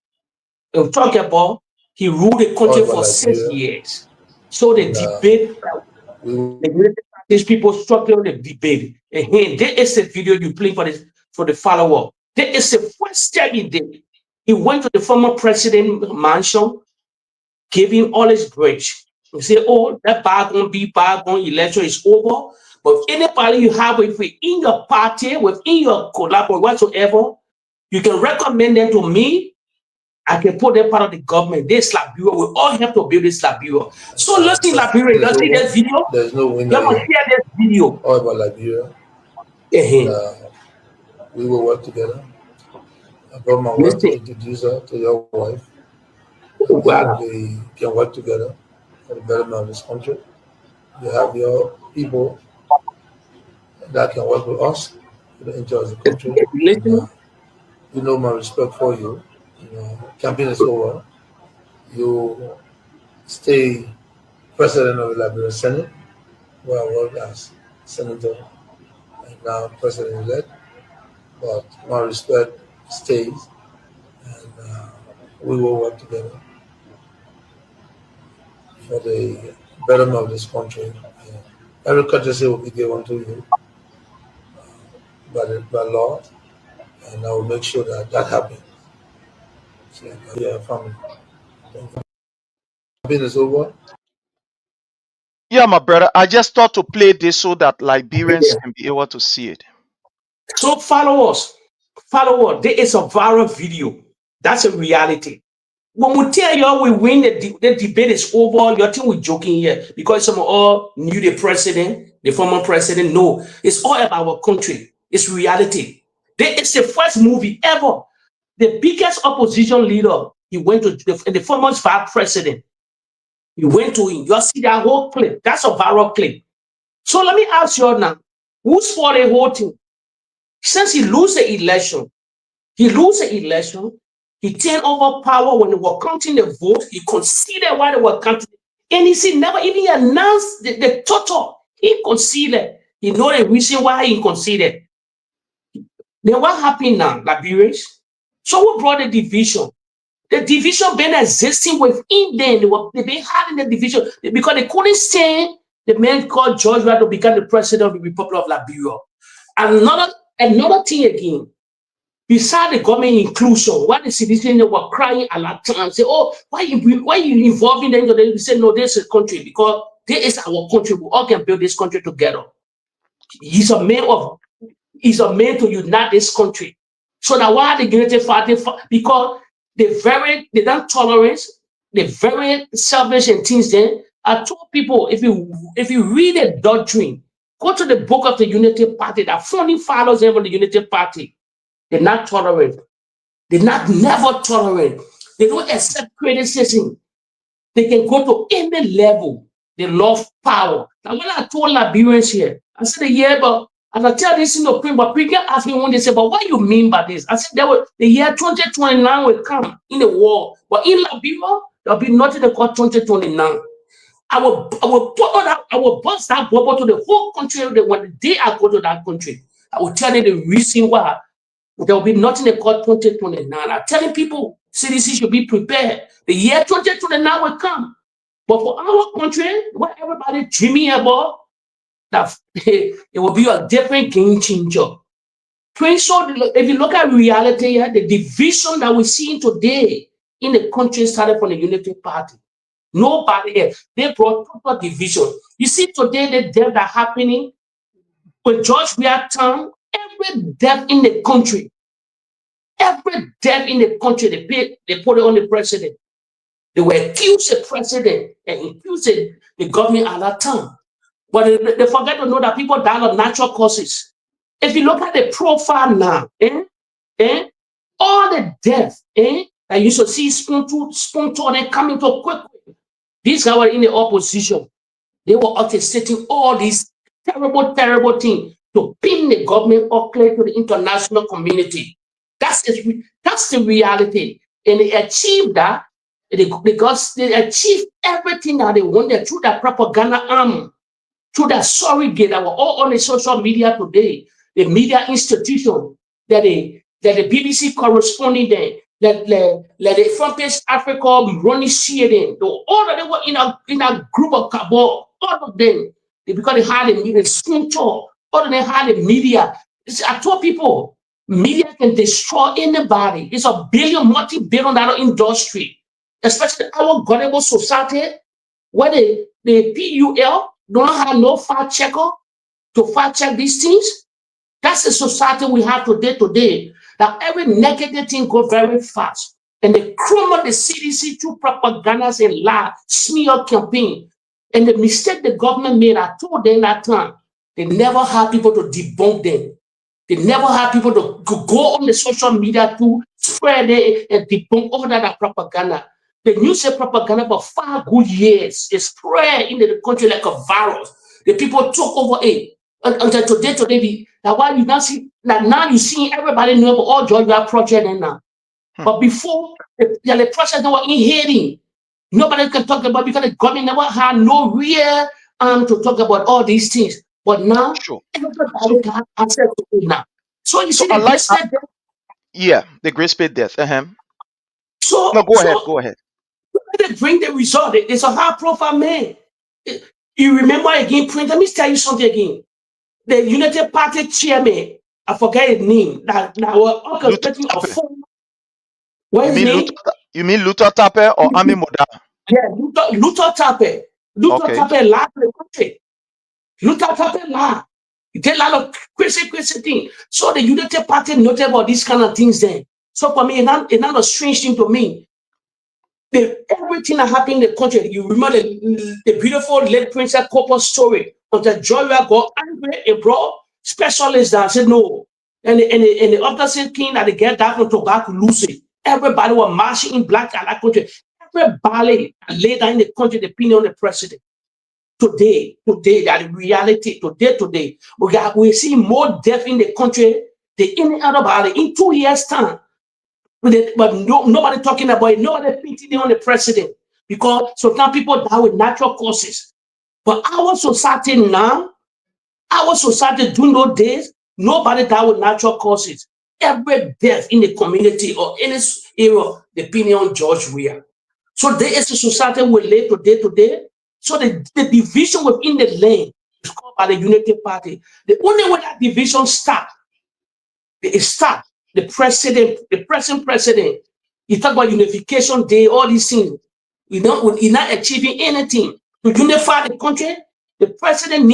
[SPEAKER 8] we talk about, he ruled the country for 6 years. So the debate, these people structure the debate. And there is a video you play for the follower. There is a first step he did. He went to the former president mansion, gave him all his bridge. You say, oh, that bygone election is over. But if anybody you have within your party, within your collaboration, whatsoever, you can recommend them to me. I can put them part of the government. This Liberia, we all have to build this Liberia. So let's see Liberia. Let's see this video.
[SPEAKER 9] There's no winner.
[SPEAKER 8] You must share this video.
[SPEAKER 9] All about Liberia. We will work together. I brought my wife to introduce her to your wife. We can work together for the betterment of this country. You have your people that can work with us for the interest of the country. You know my respect for you. Campaign is over. You stay president of the Liberia Senate, where I worked as senator and now president-elect. But my respect stays, and we will work together for the betterment of this country. Every country say will be given to you by law, and I will make sure that happens. Yeah, family. Campaign is over.
[SPEAKER 6] Yeah, my brother. I just thought to play this so that Liberians can be able to see it.
[SPEAKER 8] So follow us. There is a viral video. That's a reality. When we tell you we win, the debate is over. You think we're joking here because some all knew the president, the former president. No, it's all about our country. It's reality. There is the first movie ever. The biggest opposition leader, he went to the former vice president. He went to him. You see that whole clip. That's a viral clip. So let me ask you now, who's for the whole thing? Since he lose the election, he turned over power when they were counting the vote. He considered why they were counting. And he never even announced the total. He considered. He know the reason why he considered. Then what happened now, Liberians? So who brought the division? The division been existing within them. They've been having the division because they couldn't stand the man called George Weah to become the president of the Republic of Liberia. Another thing again, beside the government inclusion, what the citizens were crying a lot of times, say, oh, why you involving them? They say, no, this is a country because this is our country. We all can build this country together. He's a man to unite this country. So now why the United Party? Because they don't tolerate, they're very selfish and things then. I told people, if you read the doctrine, go to the book of the Unity Party, the founding fathers of the Unity Party. They're not tolerant. They're never tolerant. They don't accept criticism. They can go to any level. They love power. Now, when I told Liberians here, I said, yeah, but as I tell this in the print, but people ask me when they say, but what do you mean by this? I said, the year 2029 will come in the war. But in Liberia, there'll be nothing they call 2029. I will bust that bubble to the whole country. When the day I go to that country, I will tell you the reason why there will be nothing they call 2029. I'm telling people, citizens should be prepared. The year 2029 will come. But for our country, what everybody dreaming about, that it will be a different game changer. So if you look at reality, the division that we're seeing today in the country started from the Unity Party. Nobody else. They brought total division. You see today the death that happening with George Weah time, every death in the country, they put it on the president. They were accused the president and accused the government at that time. But they forget to know that people die of natural causes. If you look at the profile now, all the deaths that you should see spontaneous coming to quick. These guys were in the opposition. They were orchestrating all these terrible, terrible things to pin the government up to the international community. That's the reality. And they achieved that because they achieved everything that they wanted through that propaganda arm, through that surrogate that were all on the social media today, the media institution, that the BBC corresponding there, that the front page Africa running CNN, all of them were in a group of cabal, all of them, because they had a media sponsor, all of them had a media. I told people, media can destroy anybody. It's a multi-billion dollar industry, especially our gullible society, where the PUL don't have no fact checker to fact check these things. That's the society we have today. That every negative thing goes very fast. And they crumble the CDC through propagandas and lie, smear campaign. And the mistake the government made, I told them that time, they never had people to debunk them. They never had people to go on the social media to spread it and debunk all that propaganda. The news propaganda for 5 good years. It spread into the country like a virus. The people took over it. Until today, that's why you now see that now you see everybody know about all George Weah project and now. But before the project that were in Haiti, nobody can talk about because the government never had no real to talk about all these things. But now everybody can have access to it now. So you see the Great Spade death.
[SPEAKER 6] Yeah, the Great Spade death.
[SPEAKER 8] So
[SPEAKER 6] no, go ahead.
[SPEAKER 8] They bring the result. It's a high profile man. You remember again, Prince, let me tell you something again. The United Party chairman, I forget his name, that were orchestrating a phone. What is his name?
[SPEAKER 6] You mean Luther Tappe or Ami Moda?
[SPEAKER 8] Yeah, Luther Tappe. Luther Tappe lied to the country. Luther Tappe lied. He did a lot of crazy things. So the United Party noted about these kind of things then. So for me, it's not a strange thing to me. Everything that happened in the country, you remember the beautiful late Princess Copper story until George Weah got angry and brought specialists that said no. And the opposite king that they get that from tobacco losing. Everybody was marching in black at that country. Everybody laid down in the country the opinion on the president. Today, that reality, today, we see more death in the country than any other body in 2 years' time. But nobody talking about it, nobody picking on the president because sometimes people die with natural causes. But our society now, Our society do know this. Nobody died with natural causes. Every death in the community or any area depending on George Weah. So there is a society we live today. So the division within the land is called by the Unity Party. The only way that division starts, the present president, he talk about unification day, all these things. We're not achieving anything. To unify the country, the president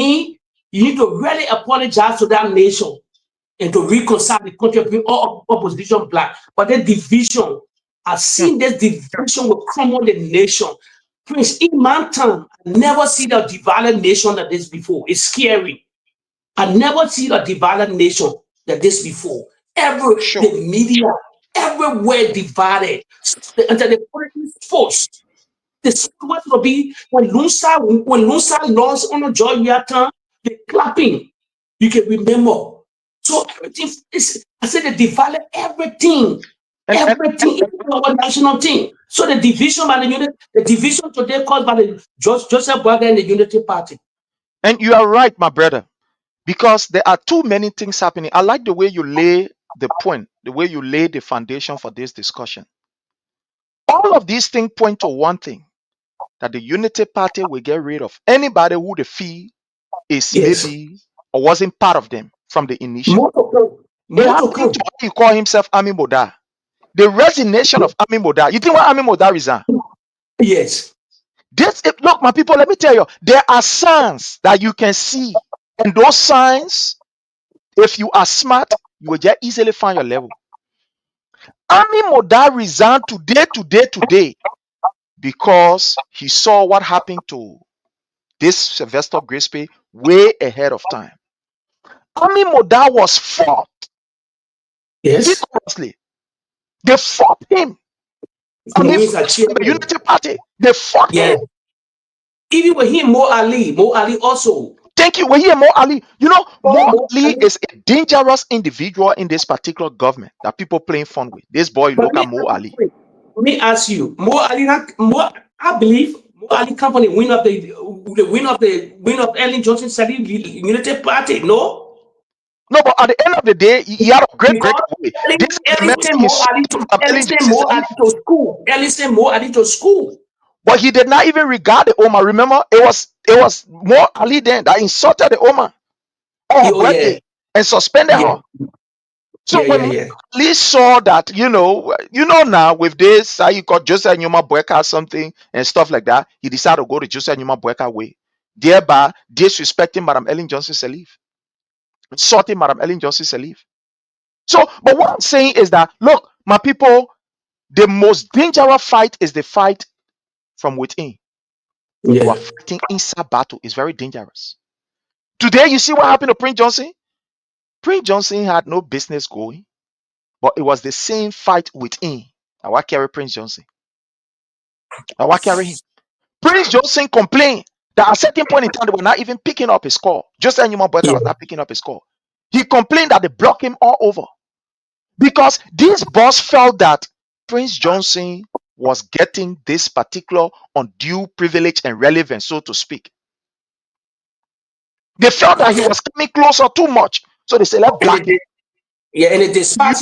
[SPEAKER 8] you need to really apologize to that nation and to reconcile the country between all opposition black. But the division, I've seen this division will crumble the nation. Prince, in my time, I never see the divided nation like this before. It's scary. I never see a divided nation like this before. The media, everywhere divided. The political force. This what will be when Lunsa lost on a George Weah time, the clapping. You can remember. So everything is, I said they divided everything. Everything is our national thing. So the division by the division today caused by the Joseph Weah and the Unity Party.
[SPEAKER 6] And you are right, my brother, because there are too many things happening. I like the way you lay the point, the way you lay the foundation for this discussion. All of these things point to one thing, that the Unity Party will get rid of anybody who the fee is maybe or wasn't part of them from the initial. It happened to he call himself Ami Moda. The resignation of Ami Moda. You think what Ami Moda resigned?
[SPEAKER 8] Yes.
[SPEAKER 6] Look, my people, let me tell you, there are signs that you can see. And those signs, if you are smart, you will just easily find your level. Ami Moda resigned today, because he saw what happened to this Sylvester Grispe way ahead of time. Ami Moda was fought.
[SPEAKER 8] Yes.
[SPEAKER 6] Vigorously. They fought him. The Unity Party, they fought him.
[SPEAKER 8] Even with him, Mo Ali also.
[SPEAKER 6] Thank you. When you hear Mo Ali, you know, Mo Ali is a dangerous individual in this particular government that people playing fun with. This boy, look at Mo Ali.
[SPEAKER 8] Let me ask you, Mo Ali, I believe Mo Ali company win of Ellen Johnson Sirleaf Unity Party, no?
[SPEAKER 6] No, but at the end of the day, he had a great breakaway.
[SPEAKER 8] Ellen sent Mo Ali to school.
[SPEAKER 6] But he did not even regard the Omar. Remember, it was Mo Ali then that insulted the Omar on her birthday and suspended her. So when Ali saw that, you know now with this, how you got Joseph Nyuma Boakai something and stuff like that, he decided to go the Joseph Nyuma Boakai way, thereby disrespecting Madam Ellen Johnson Sirleaf, insulting Madam Ellen Johnson Sirleaf. So, but what I'm saying is that, look, my people, the most dangerous fight is the fight from within. You are fighting inside battle. It's very dangerous. Today, you see what happened to Prince Johnson? Prince Johnson had no business going, but it was the same fight within. Now, what carry Prince Johnson? Now, what carry him? Prince Johnson complained that at a certain point in time, they were not even picking up his call. Just like Nyuma Boakai was not picking up his call. He complained that they blocked him all over because this boss felt that Prince Johnson was getting this particular undue privilege and relevance, so to speak. They felt that he was coming closer too much. So they said, let's block him.
[SPEAKER 8] Yeah, and it is
[SPEAKER 6] thank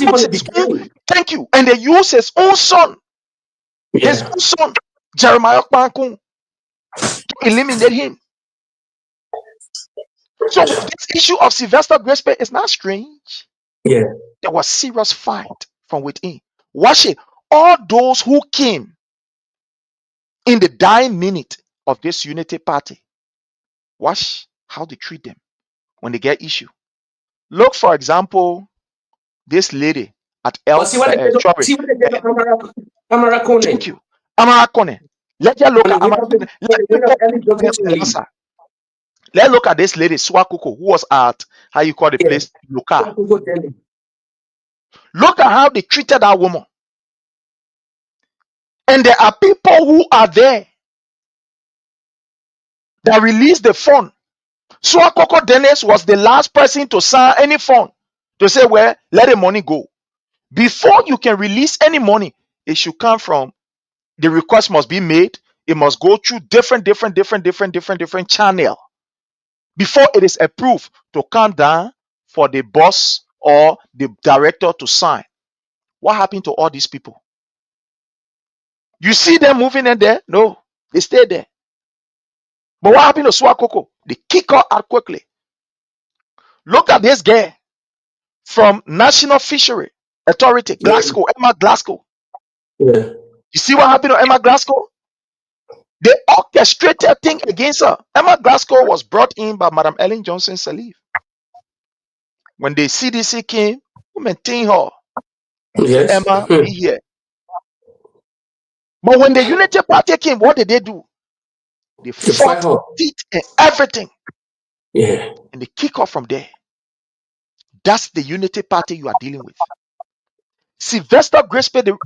[SPEAKER 6] you. And they use his own son, his own son, Jeremiah Kpankun, to eliminate him. So this issue of Sylvester Grispe is not strange.
[SPEAKER 8] Yeah.
[SPEAKER 6] There was serious fight from within. Watch it. All those who came in the dying minute of this Unity Party, watch how they treat them when they get issue. Look, for example, this lady at
[SPEAKER 8] Thank
[SPEAKER 6] you. Amara Kone. Let's look at let's look at this lady, Swakuko, who was at, how you call the place, Luka. Look at how they treated that woman. And there are people who are there that released the fund. Swakoko Dennis was the last person to sign any fund to say, well, let the money go. Before you can release any money, it should come from, the request must be made. It must go through different channel. before it is approved to come down for the boss or the director to sign. What happened to all these people? You see them moving in there? No, they stay there. But what happened to Swakoko? They kick her out quickly. Look at this girl from National Fishery Authority, Glasgow, Emma Glasgow.
[SPEAKER 8] Yeah.
[SPEAKER 6] You see what happened to Emma Glasgow? They orchestrated thing against her. Emma Glasgow was brought in by Madam Ellen Johnson Sirleaf. When the CDC came, we maintained her. Say,
[SPEAKER 8] Yes.
[SPEAKER 6] Emma, be here. But when the Unity Party came, what did they do? They fought it and everything.
[SPEAKER 8] Yeah.
[SPEAKER 6] And they kick off from there. That's the Unity Party you are dealing with. Sylvester Grispe,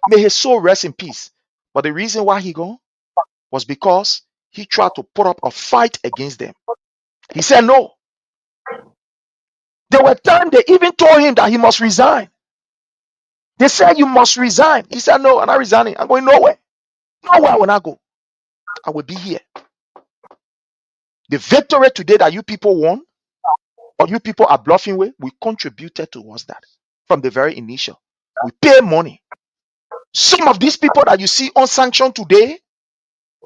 [SPEAKER 6] may his soul rest in peace. But the reason why he gone was because he tried to put up a fight against them. He said no. There were times they even told him that he must resign. They said, you must resign. He said, no, I'm not resigning. I'm going nowhere. Nowhere will I go. I will be here. The victory today that you people won, or you people are bluffing with, we contributed towards that from the very initial. We pay money. Some of these people that you see unsanctioned today,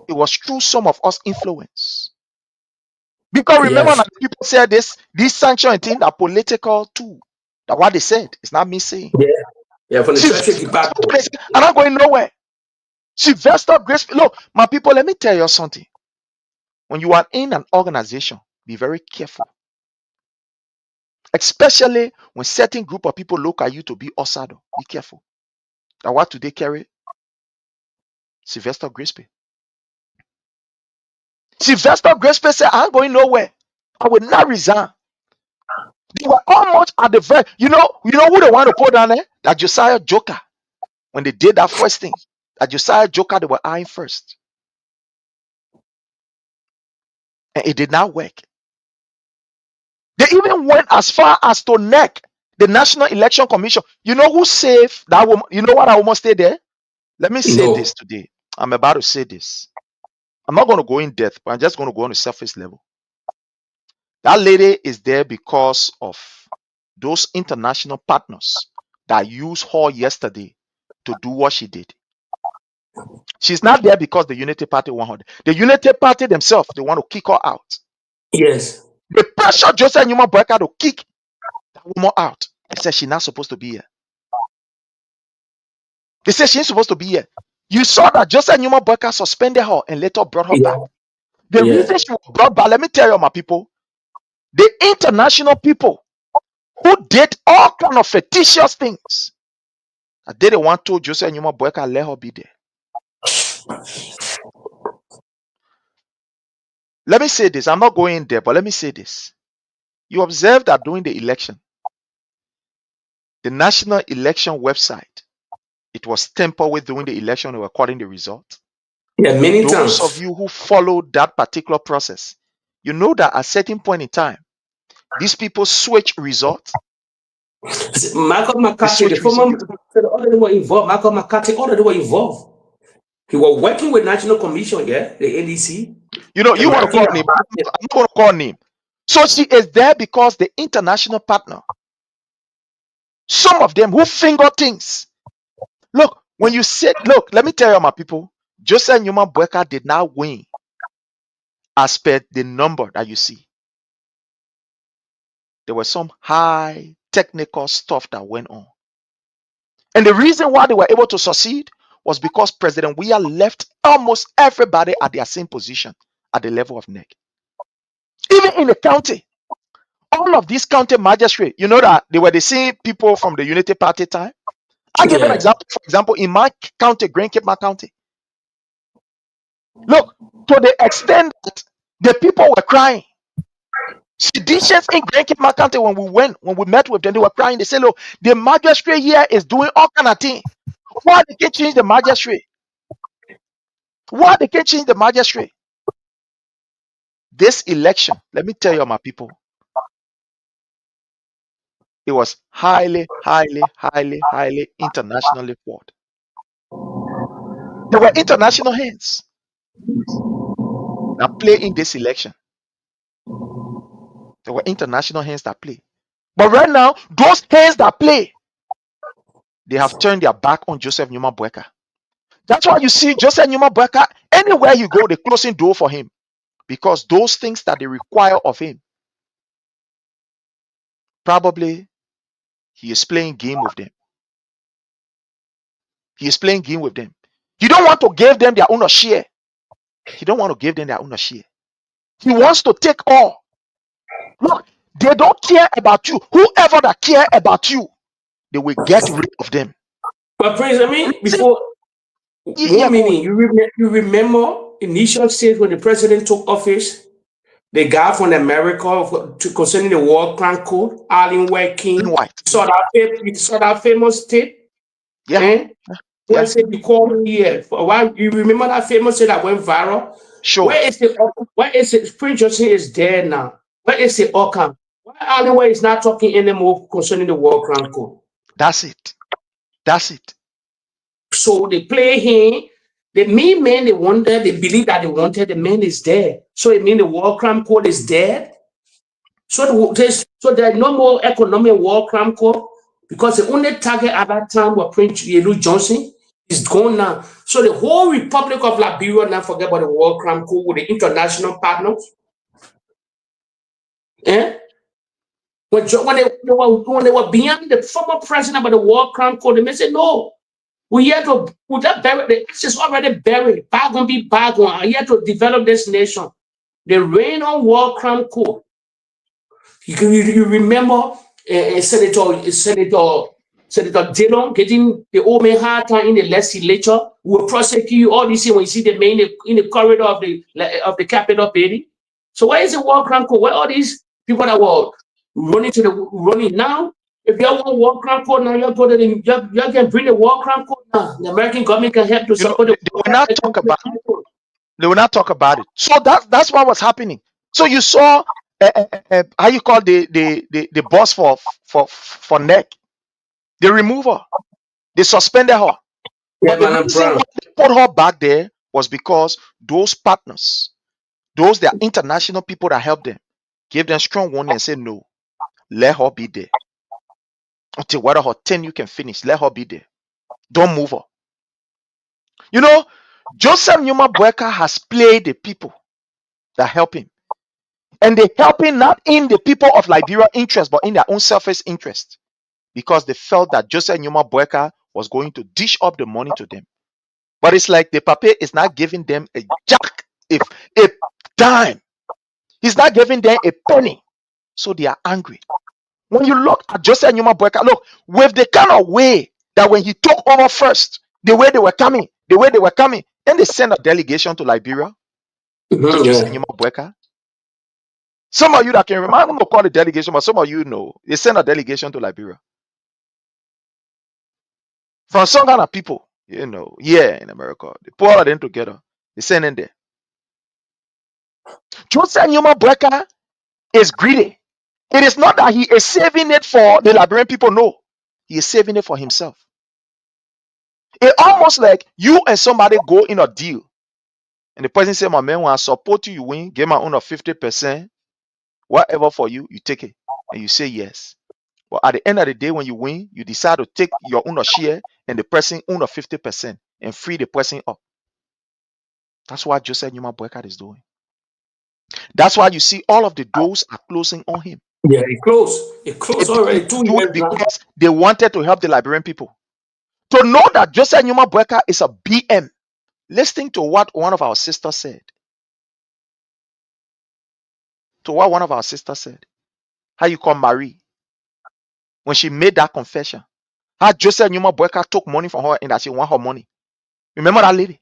[SPEAKER 6] it was through some of us influence. Because remember that people said this sanction thing are political too. That what they said. It's not me saying.
[SPEAKER 8] Yeah, from the Treasury Department.
[SPEAKER 6] I'm not going nowhere. Sylvester Grace. Look, my people, let me tell you something. When you are in an organization, be very careful. Especially when certain group of people look at you to be Osado. Be careful. And what do they carry? Sylvester Grispe. Sylvester Grispe said, I'm going nowhere. I will not resign. They were almost at the very, you know who they want to put down there? That Josiah Joker. When they did that first thing, that Josiah Joker, they were eyeing first. And it did not work. They even went as far as to neck the National Election Commission. You know who saved that woman? You know what? I almost stayed there. Let me say this today. I'm about to say this. I'm not going to go in depth, but I'm just going to go on the surface level. That lady is there because of those international partners that used her yesterday to do what she did. She's not there because the Unity Party want her. The Unity Party themselves, they want to kick her out.
[SPEAKER 8] Yes.
[SPEAKER 6] They pressure Joseph Nyuma Boakai to kick that woman out. They said she's not supposed to be here. They said she's supposed to be here. You saw that Joseph Nyuma Boakai suspended her and later brought her back. The reason she was brought back, let me tell you, my people, the international people who did all kind of fictitious things, they didn't want to Joseph Nyuma Boakai let her be there. Let me say this. I'm not going there, but let me say this. You observe that during the election, the National Election website, it was tampered with during the election. They were recording the result.
[SPEAKER 8] Yeah, many
[SPEAKER 6] Those
[SPEAKER 8] times.
[SPEAKER 6] of you who followed that particular process, you know that at a certain point in time, these people switch results.
[SPEAKER 8] Michael McCarthy, the former already were involved. Michael McCarthy already were involved. He was working with National Commission, the NDC.
[SPEAKER 6] You know, you want to call name. I'm not going to call name. So she is there because the international partner, some of them who finger things. Look, when you said, look, let me tell you, my people, Joseph Nyuma Boakai did not win as per the number that you see. There was some high technical stuff that went on. And the reason why they were able to succeed was because President Weah left almost everybody at their same position at the level of NEC. Even in the county, all of these county magistrates, you know that they were the same people from the Unity Party time. I'll give an example. For example, in my county, Grand Cape County, look, to the extent that the people were crying. Seditions in Grand Cape County, when we met with them, they were crying. They said, look, the magistrate here is doing all kind of things. Why they can't change the magistrate? Why they can't change the magistrate? This election, let me tell you, my people, it was highly, highly, highly, highly internationally fought. There were international hands that play in this election. There were international hands that play. But right now, those hands that play, they have turned their back on Joseph Nyuma Boakai. That's why you see Joseph Nyuma Boakai, anywhere you go, they're closing door for him. Because those things that they require of him, probably he is playing game with them. He is playing game with them. You don't want to give them their own share. He don't want to give them their own share. He wants to take all. Look, they don't care about you. Whoever that care about you, they will get rid of them.
[SPEAKER 8] But Prince, I mean, before you remember initial stage when the president took office, the guy from America concerning the war crime code, Allen King, you saw that famous tape?
[SPEAKER 6] Yeah.
[SPEAKER 8] Eh? When said you called me here for a while, you remember that famous tape that went viral?
[SPEAKER 6] Sure.
[SPEAKER 8] Where is it? Prince Johnson is dead now. Where is the Ockham? Why Allen is not talking anymore concerning the war crime code?
[SPEAKER 6] That's it. That's it.
[SPEAKER 8] So they play him. The main man they believe that they wanted, the man is dead. So it means the war crime code is dead. So there's no more economic war crime code because the only target at that time was Prince Yelu Johnson is gone now. So the whole Republic of Liberia now forget about the war crime code with the international partners. Eh? When they were beyond the former president about the war crime code, they said no. We had to put that buried. The ashes already buried. Bagon be bagon. I had to develop this nation. The reign on war crime code. You remember Senator Dillon getting the old man hard time in the legislature. We will prosecute you all this when you see the man in the corridor of the Capitol building. So why is the war crime code? Why all these people that were running now? If you want war crime code now, you can bring the war crime code now. The American government can help to support
[SPEAKER 6] They will not talk about it. They will not talk about it. So that's what was happening. So you saw how you call the boss for NEC. They remove her. They suspended her.
[SPEAKER 8] Yeah,
[SPEAKER 6] but the reason why they put her back there was because those partners, those that international people that helped them, gave them strong warning and said no, let her be there. Until whether her tenure can finish, let her be there. Don't move her. You know, Joseph Nyuma Boakai has played the people that help him. And they help him not in the people of Liberia interest, but in their own selfish interest. Because they felt that Joseph Nyuma Boakai was going to dish up the money to them. But it's like the papa is not giving them a jack, a dime. He's not giving them a penny. So they are angry. When you look at Joseph Nyuma Boakai, look, with the kind of way that when he took over first, the way they were coming, then they sent a delegation to Liberia. Joseph Nyuma Boakai. Some of you that can remember, I'm going to call it delegation, but some of you know, they sent a delegation to Liberia. From some kind of people, you know, here in America. They put all of them together. They send in there. Joseph Nyuma Boakai is greedy. It is not that he is saving it for the Liberian people. No, he is saving it for himself. It's almost like you and somebody go in a deal, and the person say, "My man, when I support you, you win. Give my own of 50%, whatever for you, you take it," and you say yes. But at the end of the day, when you win, you decide to take your own share and the person own of 50% and free the person up. That's what Joseph Nyuma Boakai is doing. That's why you see all of the doors are closing on him.
[SPEAKER 8] Yeah, it closed. It closed already 2 years
[SPEAKER 6] because they wanted to help the Liberian people. To know that Joseph Nyuma Boakai is a BM, listening to what one of our sisters said. How you call Marie? When she made that confession. How Joseph Nyuma Boakai took money from her and that she want her money. Remember that lady?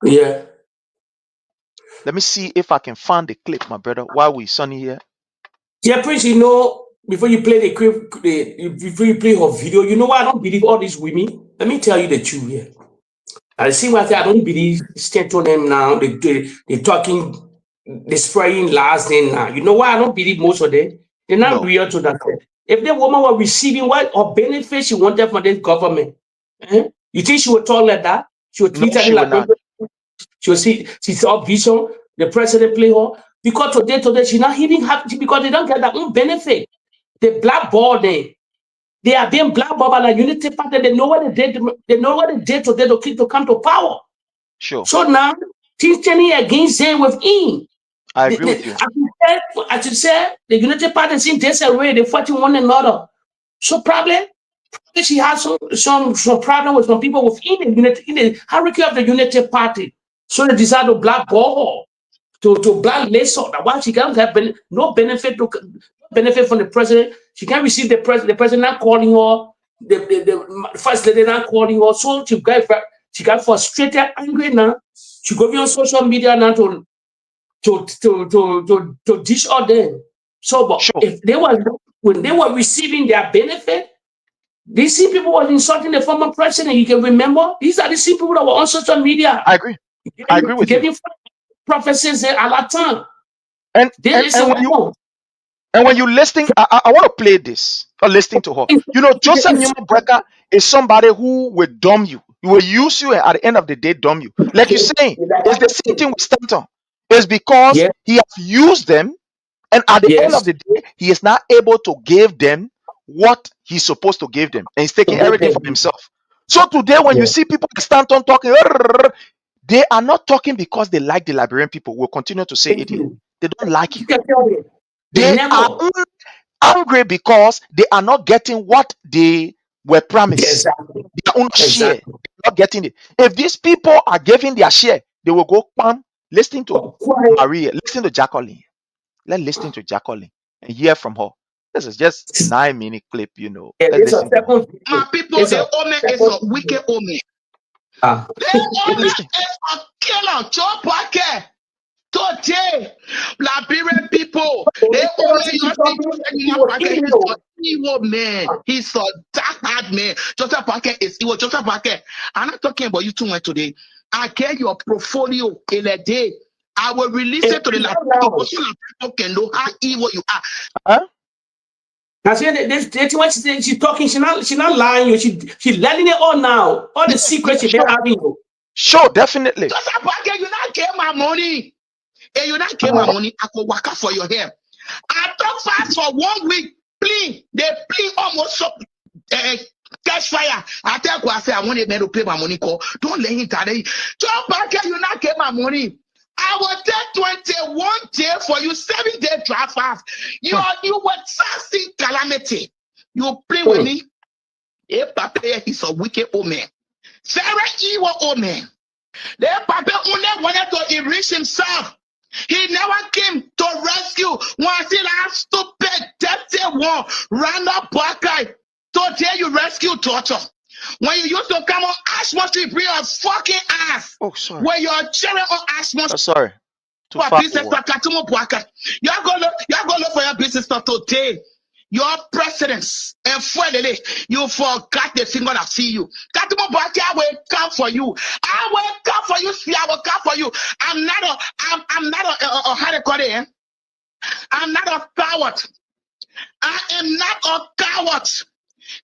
[SPEAKER 8] Yeah.
[SPEAKER 6] Let me see if I can find the clip, my brother, while we sunny here.
[SPEAKER 8] Yeah, Prince, you know, before you play before you play her video, you know why I don't believe all these women? Let me tell you the truth here. I see why I don't believe stand on them now. They talking, they spraying last name now. You know why I don't believe most of them? They're not real to that. If the woman were receiving what or benefits she wanted from this government, you think she would talk like that? She would treat her like she would see, she saw vision, the president play her. because today she not even happy because they don't get their own benefit. They blackball them. They are being blackballed by the Unity Party. They know what they did. They know what they did today to come to power.
[SPEAKER 6] Sure.
[SPEAKER 8] So now things turning against them within.
[SPEAKER 6] I agree with you.
[SPEAKER 8] As you said, the Unity Party is in disarray. They're fighting one another. So probably she has some problem with some people within the unity, in the hierarchy of the Unity Party. So they decide to blackball her, to blacklist her. That's why she can't have no benefit from the president. She can't receive the president not calling her, the first lady not calling her. So she got frustrated, angry now. She go on social media now to dish out them. So, but
[SPEAKER 6] Sure.
[SPEAKER 8] if they were when they were receiving their benefit, these same people were insulting the former president. You can remember these are the same people that were on social media.
[SPEAKER 6] I agree. I agree with you.
[SPEAKER 8] Prophecies a la time.
[SPEAKER 6] And when you listening, I want to play this or listening to her. You know, Joseph Nyuma is somebody who will dumb you. He will use you and at the end of the day dumb you. Like you're saying, it's the same thing with Stanton. It's because he has used them, and at the end of the day, he is not able to give them what he's supposed to give them, and he's taking everything for himself. So today, when you see people like Stanton talking, they are not talking because they like the Liberian people. We'll continue to say it here. They don't like you. They are angry because they are not getting what they were promised. Their own share, not getting it. If these people are giving their share, they will go listen to Maria, listen to Jacqueline. Let's listen to Jacqueline and hear from her. This is just 9-minute clip, you know. Let's listen to her.
[SPEAKER 5] My people, the omen is a wicked omen. The omen is a killer. Joe Parker. Today, Liberian people, they only he's an evil man. He's a dark man. Joseph Parker is evil. Joseph Parker, I'm not talking about you too much today. I get your portfolio in a day. I will release it to the Liberian people so that people can know how evil you are.
[SPEAKER 6] Huh?
[SPEAKER 8] Now she's talking, she's not lying you. She's letting it all now. All the secrets she's been having you.
[SPEAKER 6] Sure, definitely.
[SPEAKER 5] Joseph Parker, you not get my money. And you not get my money, I could work out for your hair. I talk fast for 1 week. Please, they please almost catch fire. I tell you, I say I want him to pay my money. Call. Don't let him today. John Parker, you not get my money. I will take 21 days for you, 7-day drive fast. You were succeed calamity. You play with me. If Papa is a wicked old man, very evil old man. The Papa only wanted to enrich himself. He never came to rescue. Once he that stupid, dirty one, random Boakai. Today you rescue torture. When you used to come on Ashmore Street, bring your fucking ass.
[SPEAKER 6] Oh, sorry.
[SPEAKER 5] When you're cheering on Ashmore Street.
[SPEAKER 6] Sorry.
[SPEAKER 5] You're going to look for your business stuff today. Your presidents and finally you forgot the thing gonna see you. I will come for you. I will come for you. See, I will come for you. I'm not a how to call it. I'm not a coward. I am not a coward.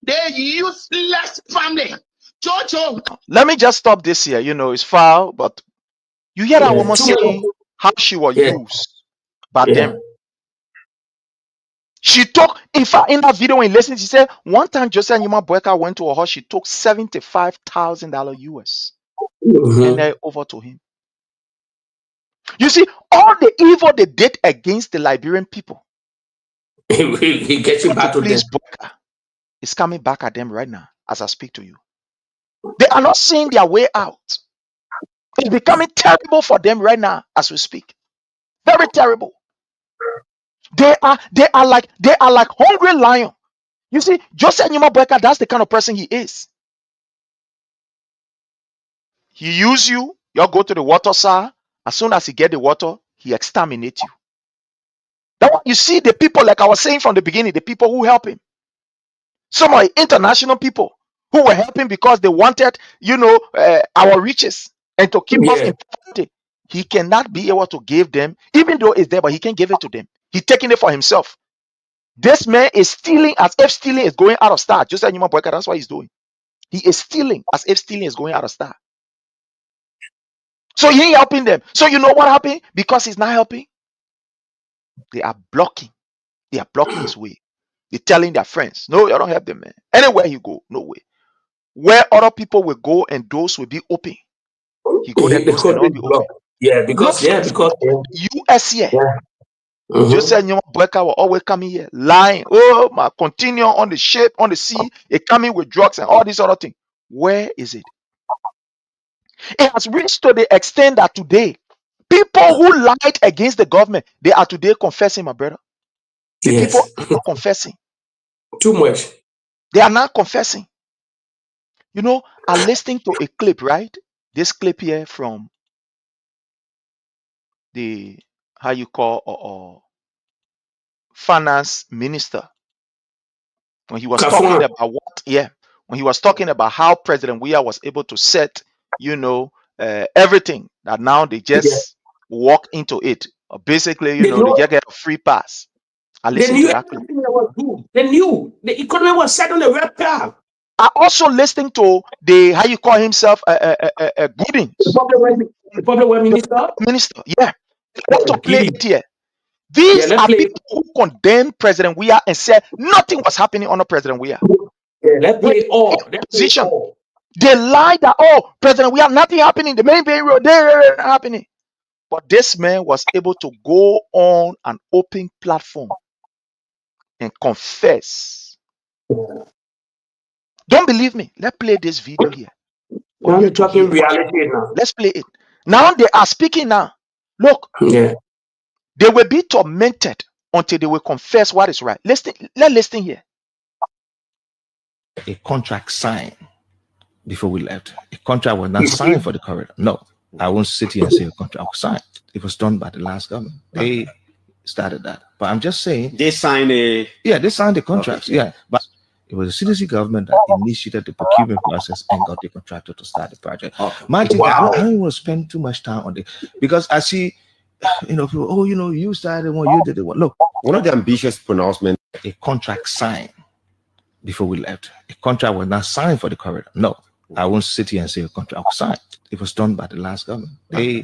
[SPEAKER 5] They useless family. Jojo.
[SPEAKER 6] Let me just stop this here. You know, it's foul, but you hear that woman saying how she was used by them. She took, in fact, in that video when you listen, she said one time Joseph Nyuma Boakai went to her house, she took $75,000 US and then over to him. You see, all the evil they did against the Liberian people,
[SPEAKER 8] he gets you back to them.
[SPEAKER 6] Boakai is coming back at them right now as I speak to you. They are not seeing their way out. It's becoming terrible for them right now as we speak. Very terrible. They are like hungry lion. You see, Joseph Nyuma Boakai, that's the kind of person he is. He use you, you go to the water side. As soon as he get the water, he exterminate you. That you see the people, like I was saying from the beginning, the people who help him. Some are international people who were helping because they wanted, our riches and to keep us in poverty. He cannot be able to give them, even though it's there, but he can't give it to them. He's taking it for himself. This man is stealing as if stealing is going out of style. Just like Nyuma Boakai, that's what he's doing. He is stealing as if stealing is going out of style. So he ain't helping them. So you know what happened? Because he's not helping, They are blocking. They are blocking his way. They're telling their friends, no, you don't have them, man. Anywhere he go, no way. Where other people will go and doors will be open, he go there, doors will not be open.
[SPEAKER 8] Yeah, because
[SPEAKER 6] US here. Just said Nyuma Boakai will always come here lying. Oh, my continue on the ship, on the sea, it coming with drugs and all these other things. Where is it? It has reached to the extent that today, people who lied against the government, they are today confessing, my brother. The people are not confessing.
[SPEAKER 8] Too much.
[SPEAKER 6] They are not confessing. You know, I'm listening to a clip, right? This clip here from the, how you call, finance minister. When he was talking about when he was talking about how President Weah was able to set, everything that now they just walk into it. Basically, they just get a free pass. I listened to that clip.
[SPEAKER 8] They knew the economy was set on the red path.
[SPEAKER 6] I also listened to the, how you call himself, Goodings.
[SPEAKER 8] The public
[SPEAKER 6] minister. Yeah. I want to play it here. These are people who condemned President Weah and said nothing was happening under President Weah.
[SPEAKER 8] Yeah, let's play it all.
[SPEAKER 6] Position. They lied that, President Weah, nothing happening. The main road, they're not happening. But this man was able to go on an open platform and confess. Don't believe me? Let's play this video here.
[SPEAKER 8] Now you're talking reality now.
[SPEAKER 6] Let's play it. Now they are speaking now. Look.
[SPEAKER 8] Yeah.
[SPEAKER 6] They will be tormented until they will confess what is right. Let's listen here.
[SPEAKER 10] A contract signed before we left. A contract was not signed for the corridor. No, I won't sit here and say a contract was signed. It was done by the last government. They started that. But I'm just saying
[SPEAKER 11] they signed
[SPEAKER 10] they signed the contracts. Okay. Yeah, but it was the CDC government that initiated the procurement process and got the contractor to start the project. My thing, I don't want to spend too much time on it because I see. People, you started one, you did it one. Look,
[SPEAKER 11] one of the ambitious pronouncements.
[SPEAKER 10] A contract signed before we left. A contract was not signed for the corridor. No, I won't sit here and say a contract was signed. It was done by the last government. They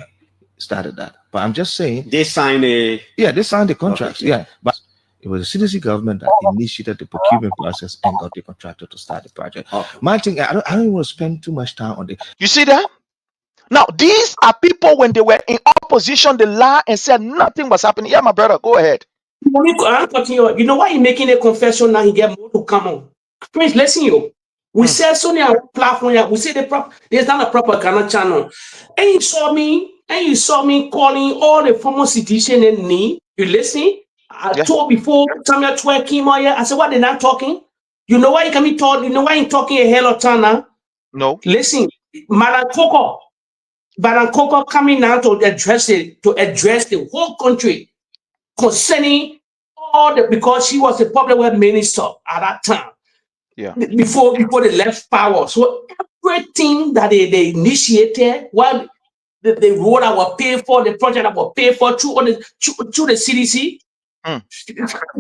[SPEAKER 10] started that. But I'm just saying
[SPEAKER 11] they signed
[SPEAKER 10] they signed the contracts. Okay. Yeah, but it was the CDC government that initiated the procurement process and got the contractor to start the project. My thing, I don't want to spend too much time on it.
[SPEAKER 6] You see that? Now, these are people, when they were in opposition, they lied and said nothing was happening. Yeah, my brother, go ahead.
[SPEAKER 8] You know why he's making a confession now? He get more to come on. Prince, listen, you. We said so on our platform. We say there's not a propaganda channel. And you saw me calling all the former citizens and me. You listen? I told before Samuel 12 came out here. I said, what, they're not talking? You know why he can be taught? You know why he's talking a hell of time now?
[SPEAKER 6] No.
[SPEAKER 8] Listen, Madam Coco coming now to address the whole country concerning because she was the public works minister at that time.
[SPEAKER 6] Yeah.
[SPEAKER 8] Before they left power. So everything that they initiated, what the road I was paid for, the project I was paid for through the CDC.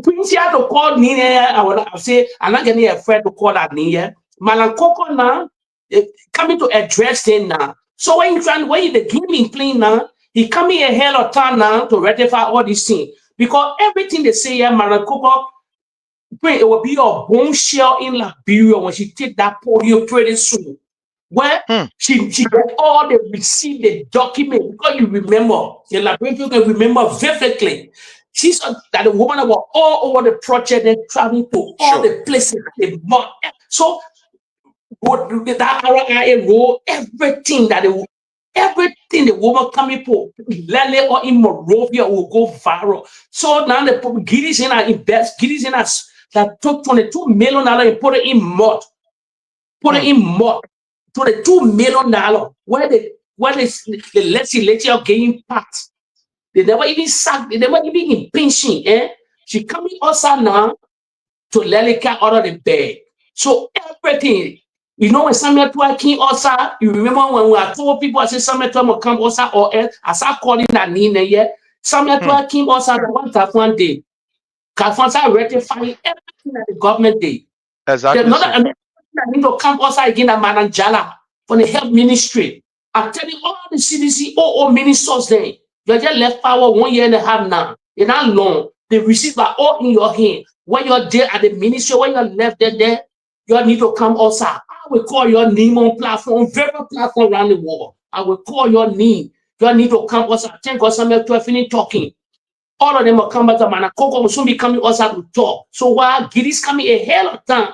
[SPEAKER 8] Prince had to call Nina. I say I'm not getting afraid to call that Nina. Madam Coco now coming to address them now. So when the game in playing now, he coming a hell of time now to rectify all these things. Because everything they say here, Madam Coco, it will be a bombshell in Liberia when she take that podium pretty soon. Where she get all the receipt, the document, because you remember, the Liberian people can remember vividly. She's that the woman was all over the project and traveling to all the places they bought. So that RIA role, everything the woman coming for Lele or in Morovia will go viral. So now the Giddies in us that took $22 million and put it in mud. To the $2 million where the legislature getting passed. They never even sacked, they never even in pension. She coming also now to Lelika out of the bed. So everything. You know when Samuel Tua came also, you remember when we are told people I say Samuel Tua will come also or else I start calling that Nina here. Samuel Tua came also one day. Kafansa rectifying everything that the government did.
[SPEAKER 6] Exactly.
[SPEAKER 8] There's another need to come also again at Madam Jala for the health ministry. I'm telling all the CDC, all ministers there. They just left power 1.5 years now. It's not long. The receipts are all in your hand. When you're there at the ministry, when you're left there, you need to come outside. I will call your name on platform, very platform around the world. I will call your name. You need to come outside. Thank God, somebody to finish talking. All of them will come back to man. Coco will soon be coming outside to talk. So while Giddy's coming a hell of time,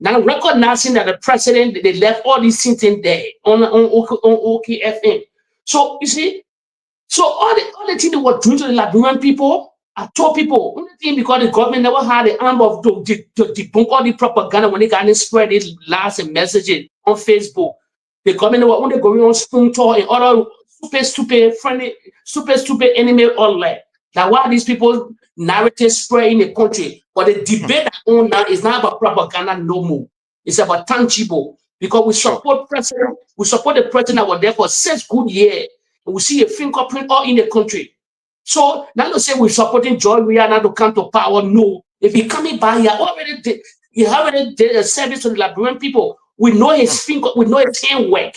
[SPEAKER 8] now recognizing that the president, they left all these things in there on OKFM. So you see, so all the things they were doing to the Liberian people, I told people, only thing because the government never had the arm of to debunk all the propaganda when they got to spread it lies and messages on Facebook. The government were only going on spoon tour and other stupid enemy all that. That why these people narrative spread in the country. But the debate on now is not about propaganda no more. It's about tangible. Because we support president, we support the president that was there for 6 good years. We see a fingerprint all in the country. So now to say we're supporting George Weah now to come to power. No. If he coming by here, he already did a service to the Liberian people. We know his finger, we know his handwork.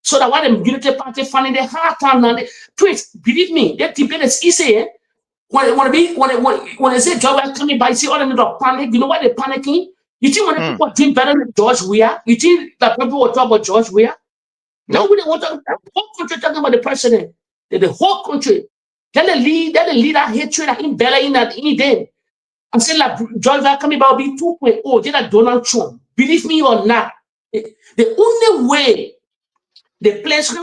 [SPEAKER 8] So that why the Unity Party finding the hard time now. Please believe me, that debate is easy. Eh? When they say George Weah coming by, see all them little panic. You know why they're panicking? You think when people doing better than George Weah? You think that people will talk about George Weah? No, we want to the whole country talking about the president. The whole country. Then the leader hatred that in Bella in that in them. I said like George Weah coming about be 2.0, just like Donald Trump. Believe me or not. The only way the place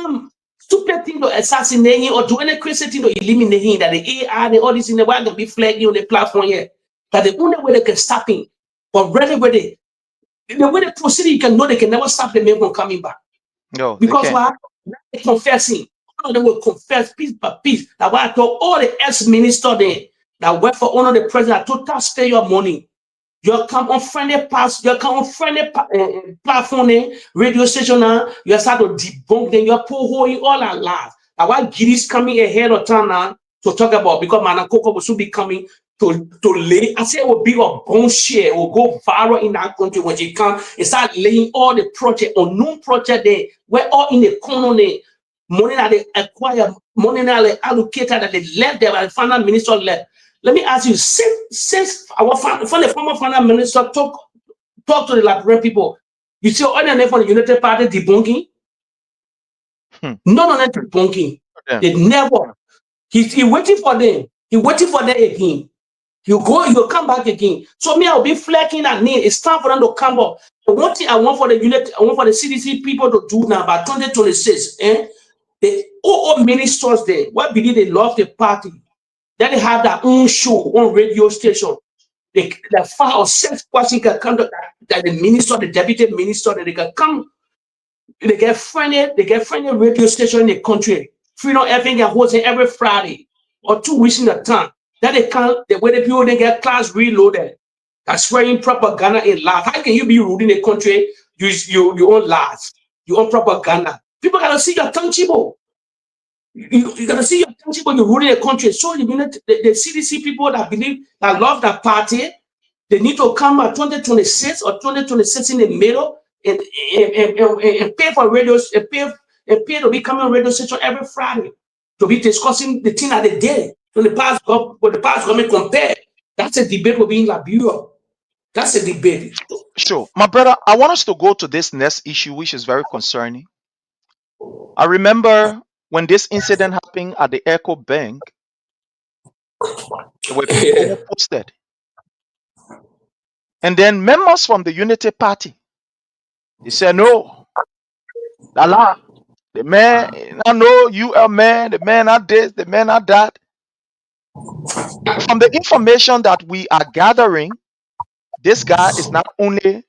[SPEAKER 8] stupid thing to assassinate him or do any crazy thing to eliminate him, that the AI and all this in the world can be flagging on the platform here. That the only way they can stop him. But really the way they proceed, you can know they can never stop the man from coming back.
[SPEAKER 6] No,
[SPEAKER 8] because why? They're confessing. All of them will confess piece by piece. That's why I told all the ex-ministers there that work for one of the president to taxpayer your money. You come on friendly pass, you come on friendly platform, radio station now, you start to debunk them, you pull hole in all our lives. That's why Giddy's coming ahead of time now to talk about, because Manakoko will soon be coming to lay. I say it will be a bone share, it will go viral in that country when you come and start laying all the project, unknown project there, where all in the corner there, money that they acquire, money that they allocated, that they left there, and the final minister left. Let me ask you, since our the former finance minister talk to the Liberian people, you see all the name for the United Party debunking? None of them debunking. They never. He waiting for them. He waiting for them again. You come back again. So me, I'll be flagging at need. It's time for them to come up. The one thing I want for the unit, I want for the CDC people to do now by 2026, the all ministers there, what believe they love the party. Then they have their own show on radio station. The 5 or 6 person can come to that the minister, the deputy minister, that they can come. They get friendly radio station in the country. Freedom FM can host it every Friday or 2 weeks in a time. Then they come, the way the people they get class reloaded. That's swearing propaganda in lies. How can you be ruling a country? You own lies. You own propaganda. People gotta see your tangible. You gotta see your tangible, you're ruling a country. So you mean the CDC people that believe, that love that party, they need to come at 2026 or 2026 in the middle and pay for radios and pay to be coming on radio station every Friday to be discussing the thing that they did when the past government compared. That's a debate will be in Liberia. That's a debate.
[SPEAKER 6] Sure. My brother, I want us to go to this next issue, which is very concerning. I remember when this incident happened at the Echo Bank, there were people who posted. And then members from the Unity Party, they said, no, Allah, the man, I know you are man, the man are this, the man are that. From the information that we are gathering, this guy is not only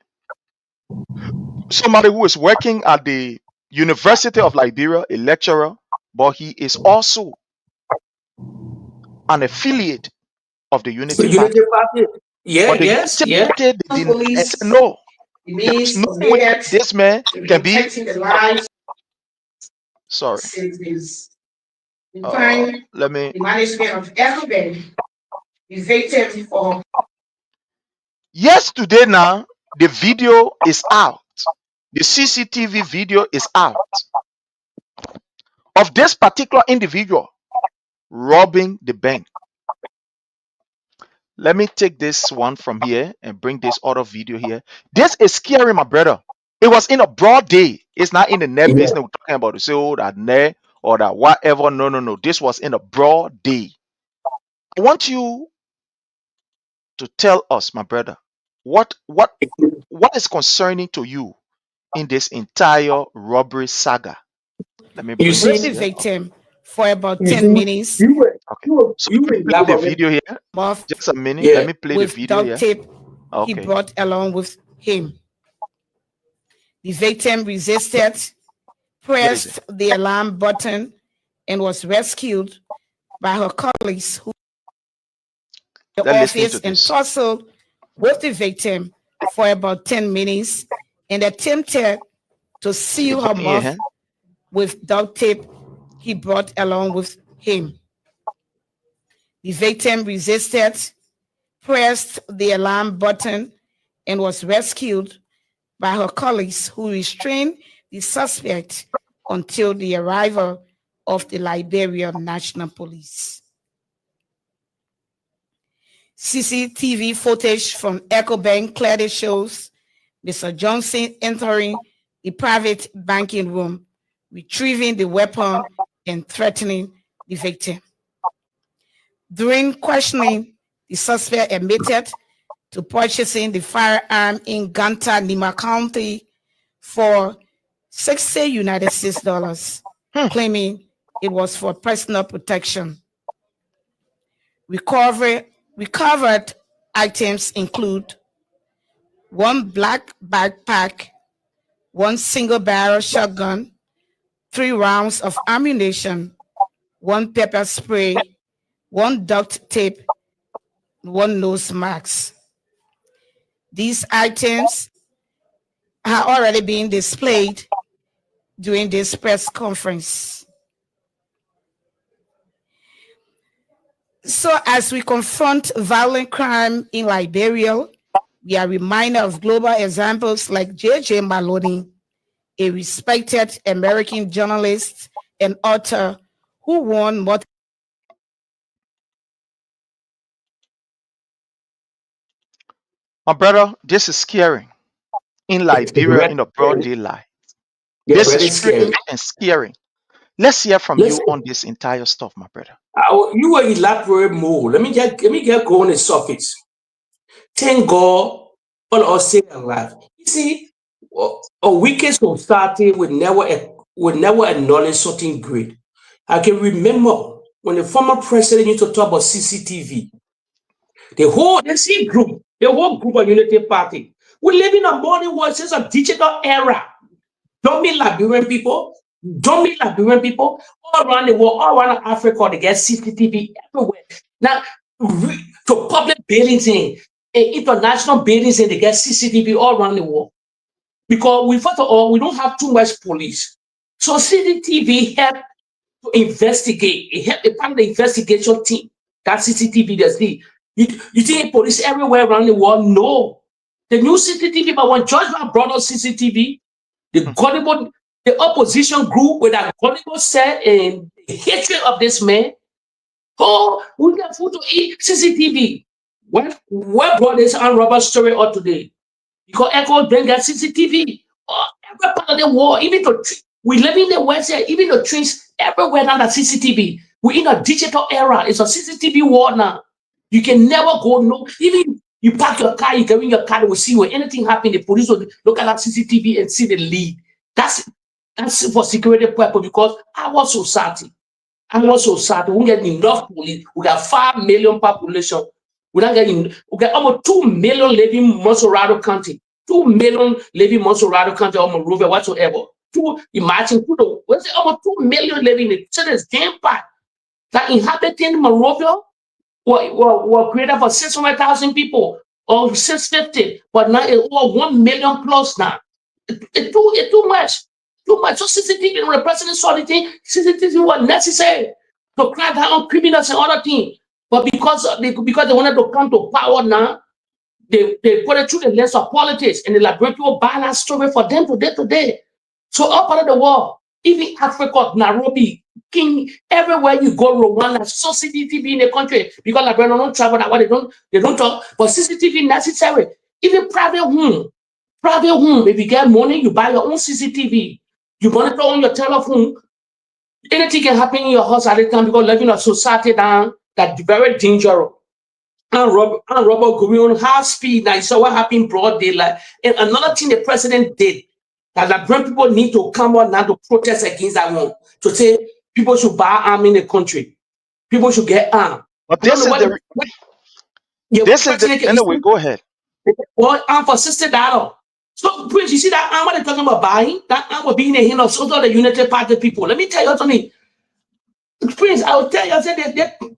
[SPEAKER 6] somebody who is working at the University of Liberia, a lecturer, but he is also an affiliate of the Unity Party.
[SPEAKER 8] Yeah,
[SPEAKER 6] but the Unity Party, they didn't say no. There's no way this man can be. Sorry. Let me.
[SPEAKER 12] The management of everybody is vacant for.
[SPEAKER 6] Yesterday now, the video is out. The CCTV video is out of this particular individual robbing the bank. Let me take this one from here and bring this other video here. This is scary, my brother. It was in a broad day. It's not in the net business. We're talking about the say that net or that whatever. No, no, no. This was in a broad day. I want you to tell us, my brother, what is concerning to you in this entire robbery saga. Let me bring
[SPEAKER 3] With the victim for about 10 minutes.
[SPEAKER 6] Okay. So let me play the video here. Just a minute. Let me play the video here.
[SPEAKER 3] With duct tape
[SPEAKER 6] Okay.
[SPEAKER 3] he brought along with him. The victim resisted, pressed the alarm button, and was rescued by her colleagues who were in the office and tussled with the victim for about 10 minutes and attempted to seal her mouth with duct tape he brought along with him. The victim resisted, pressed the alarm button, and was rescued by her colleagues who restrained the suspect until the arrival of the Liberia National Police. CCTV footage from EcoBank clearly shows Mr. Johnson entering the private banking room, retrieving the weapon and threatening the victim. During questioning, the suspect admitted to purchasing the firearm in Ganta, Nyuma County for $60 United States, claiming it was for personal protection. Recovered items include one black backpack, one single barrel shotgun, 3 rounds of ammunition, one pepper spray, one duct tape, one nose mask. These items are already being displayed during this press conference. So as we confront violent crime in Liberia, we are reminded of global examples like J.J. Maloney, a respected American journalist and author who won multiple.
[SPEAKER 6] My brother, this is scary. In Liberia, in the broad daylight. This is strange and scary. Let's hear from you on this entire stuff, my brother.
[SPEAKER 8] You will elaborate more. Let me get going on the surface. Thank God all us stay alive. You see, a wicked society would never acknowledge something great. I can remember when the former president used to talk about CCTV. The whole group of Unity Party. We live in a modern world, it's a digital era. Don't be Liberian people. All around the world, all around Africa, they get CCTV everywhere. Now, to public buildings and international buildings, and they get CCTV all around the world. Because first of all, we don't have too much police. So CCTV help to investigate. It help the part of the investigation team. That CCTV they see. You think police everywhere around the world? No. The new CCTV, but when George Weah brought us CCTV, the opposition group with that gullible set and the hatred of this man, oh, we got food to eat, CCTV. Where brought this armed robber story out today? Because Echo bring that CCTV. Every part of the world, even we live in the West here, even the trees, everywhere now that CCTV. We're in a digital era. It's a CCTV world now. You can never go, no, even you park your car, you can in your car, they will see when anything happen, the police will look at that CCTV and see the lead. That's for security purpose because our society, we get enough police. We got 5 million population. We got almost 2 million living in Monserrado County. 2 million living in Monserrado County or Monrovia, whatsoever. Imagine, almost 2 million living in it. So there's damn part. That inhabiting Monrovia were created for 600,000 people or 650, but now it's over 1 million plus now. It's too much. Too much. So CCTV, when the president saw the thing, CCTV was necessary to crack down on criminals and other things. But because they wanted to come to power now, they put it through the lens of politics, and the Liberia will buy that story for them today. So all part of the world, even Africa, Nairobi, looking everywhere you go, Rwanda, so CCTV in the country because Liberia don't travel that way. They don't talk, but CCTV necessary. Even private home, if you get money, you buy your own CCTV. You monitor on your telephone. Anything can happen in your house at the time because living in a society down that's very dangerous. And Robert going on high speed. Now you saw what happened in broad daylight. And another thing the president did that Liberian people need to come out now to protest against that one. To say people should buy arms in the country. People should get armed.
[SPEAKER 6] But this is anyway, go ahead.
[SPEAKER 8] Well, arm for $60. So, Prince, you see that arm what they're talking about buying? That arm will be in the hand of some of the United Party people. Let me tell you something. Prince, I will tell you,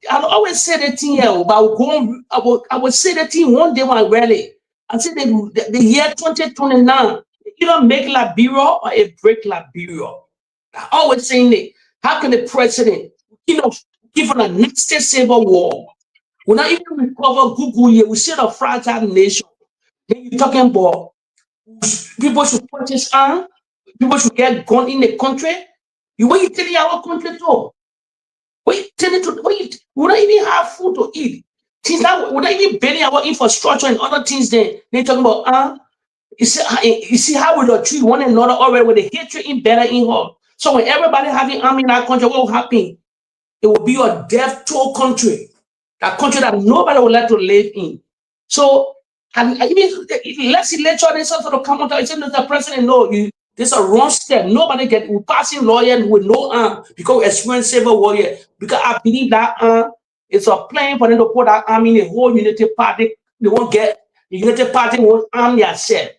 [SPEAKER 8] I'll always say that thing here, but I will say that thing one day when I rally. I said the year 2029, you don't make Liberia or it break Liberia. I always saying it. How can the president, give on a next civil war? We're not even recover Google here. We see the fragile nation. Then you're talking about people should purchase arms, people should get gun in the country. What you telling our country to? We don't even have food to eat. Things that we're not even building our infrastructure and other things. They're talking about you see how we don't treat one another already with the hatred in better in her. So when everybody having army in our country, what will happen? It will be a death toll country, a country that nobody would like to live in. So and even let's election they sort of come out and say the president, no, this is a wrong step. Nobody we're passing lawyers with no arm because we experience civil war here. Because I believe that it's a plan for them to put that arm in the whole Unity Party. They won't get the Unity Party won't arm themselves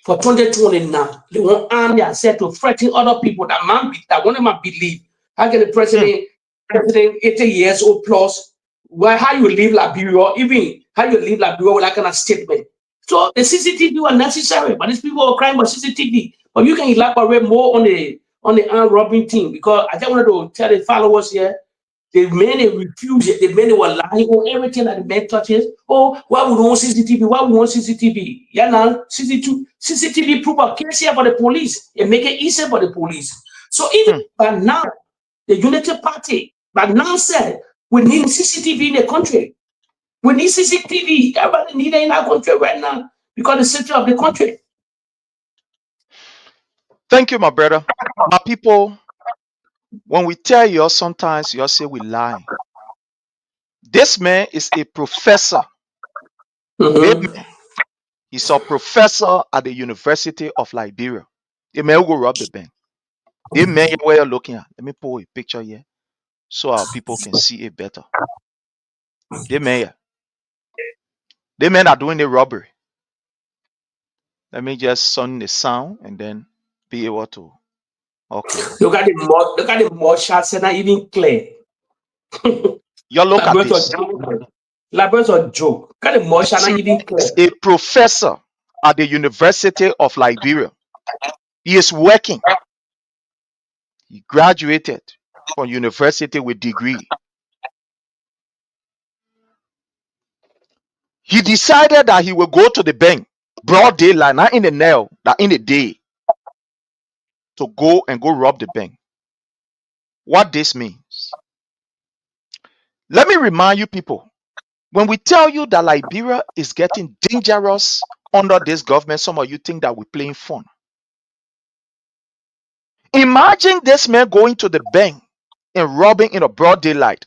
[SPEAKER 8] for 2020 now. They won't arm themselves to threaten other people that one of them believe. How can the president 80 years old plus? How you live Liberia, even how you live Liberia with that kind of statement. So the CCTV were necessary, but these people are crying about CCTV. But you can elaborate more on the armed robbing thing because I just wanted to tell the followers here. The men refused it. The men were lying on everything that the men touches. Oh, why would we want CCTV? Why would we want CCTV? Yeah, now CCTV prove a case here for the police and make it easier for the police. So even by now, the Unity Party, but now said we need CCTV in the country. We need CCTV. Everybody need it in our country right now because the center of the country.
[SPEAKER 6] Thank you, my brother. My people, when we tell you, sometimes you say we lie. This man is a professor. He's a professor at the University of Liberia. The man will go rob the bank. The man where you're looking at. Let me pull a picture here so our people can see it better. The men are doing the robbery. Let me just send the sound and then be able to. Okay.
[SPEAKER 8] Look at the mud shots and not even clear.
[SPEAKER 6] You look at this.
[SPEAKER 8] Labor's a joke. Look at the mud shots not even clear.
[SPEAKER 6] A professor at the University of Liberia. He is working. He graduated from university with degree. He decided that he will go to the bank, broad daylight, not in the nail, not in the day, to go rob the bank. What this means. Let me remind you people, when we tell you that Liberia is getting dangerous under this government, some of you think that we're playing fun. Imagine this man going to the bank and robbing in a broad daylight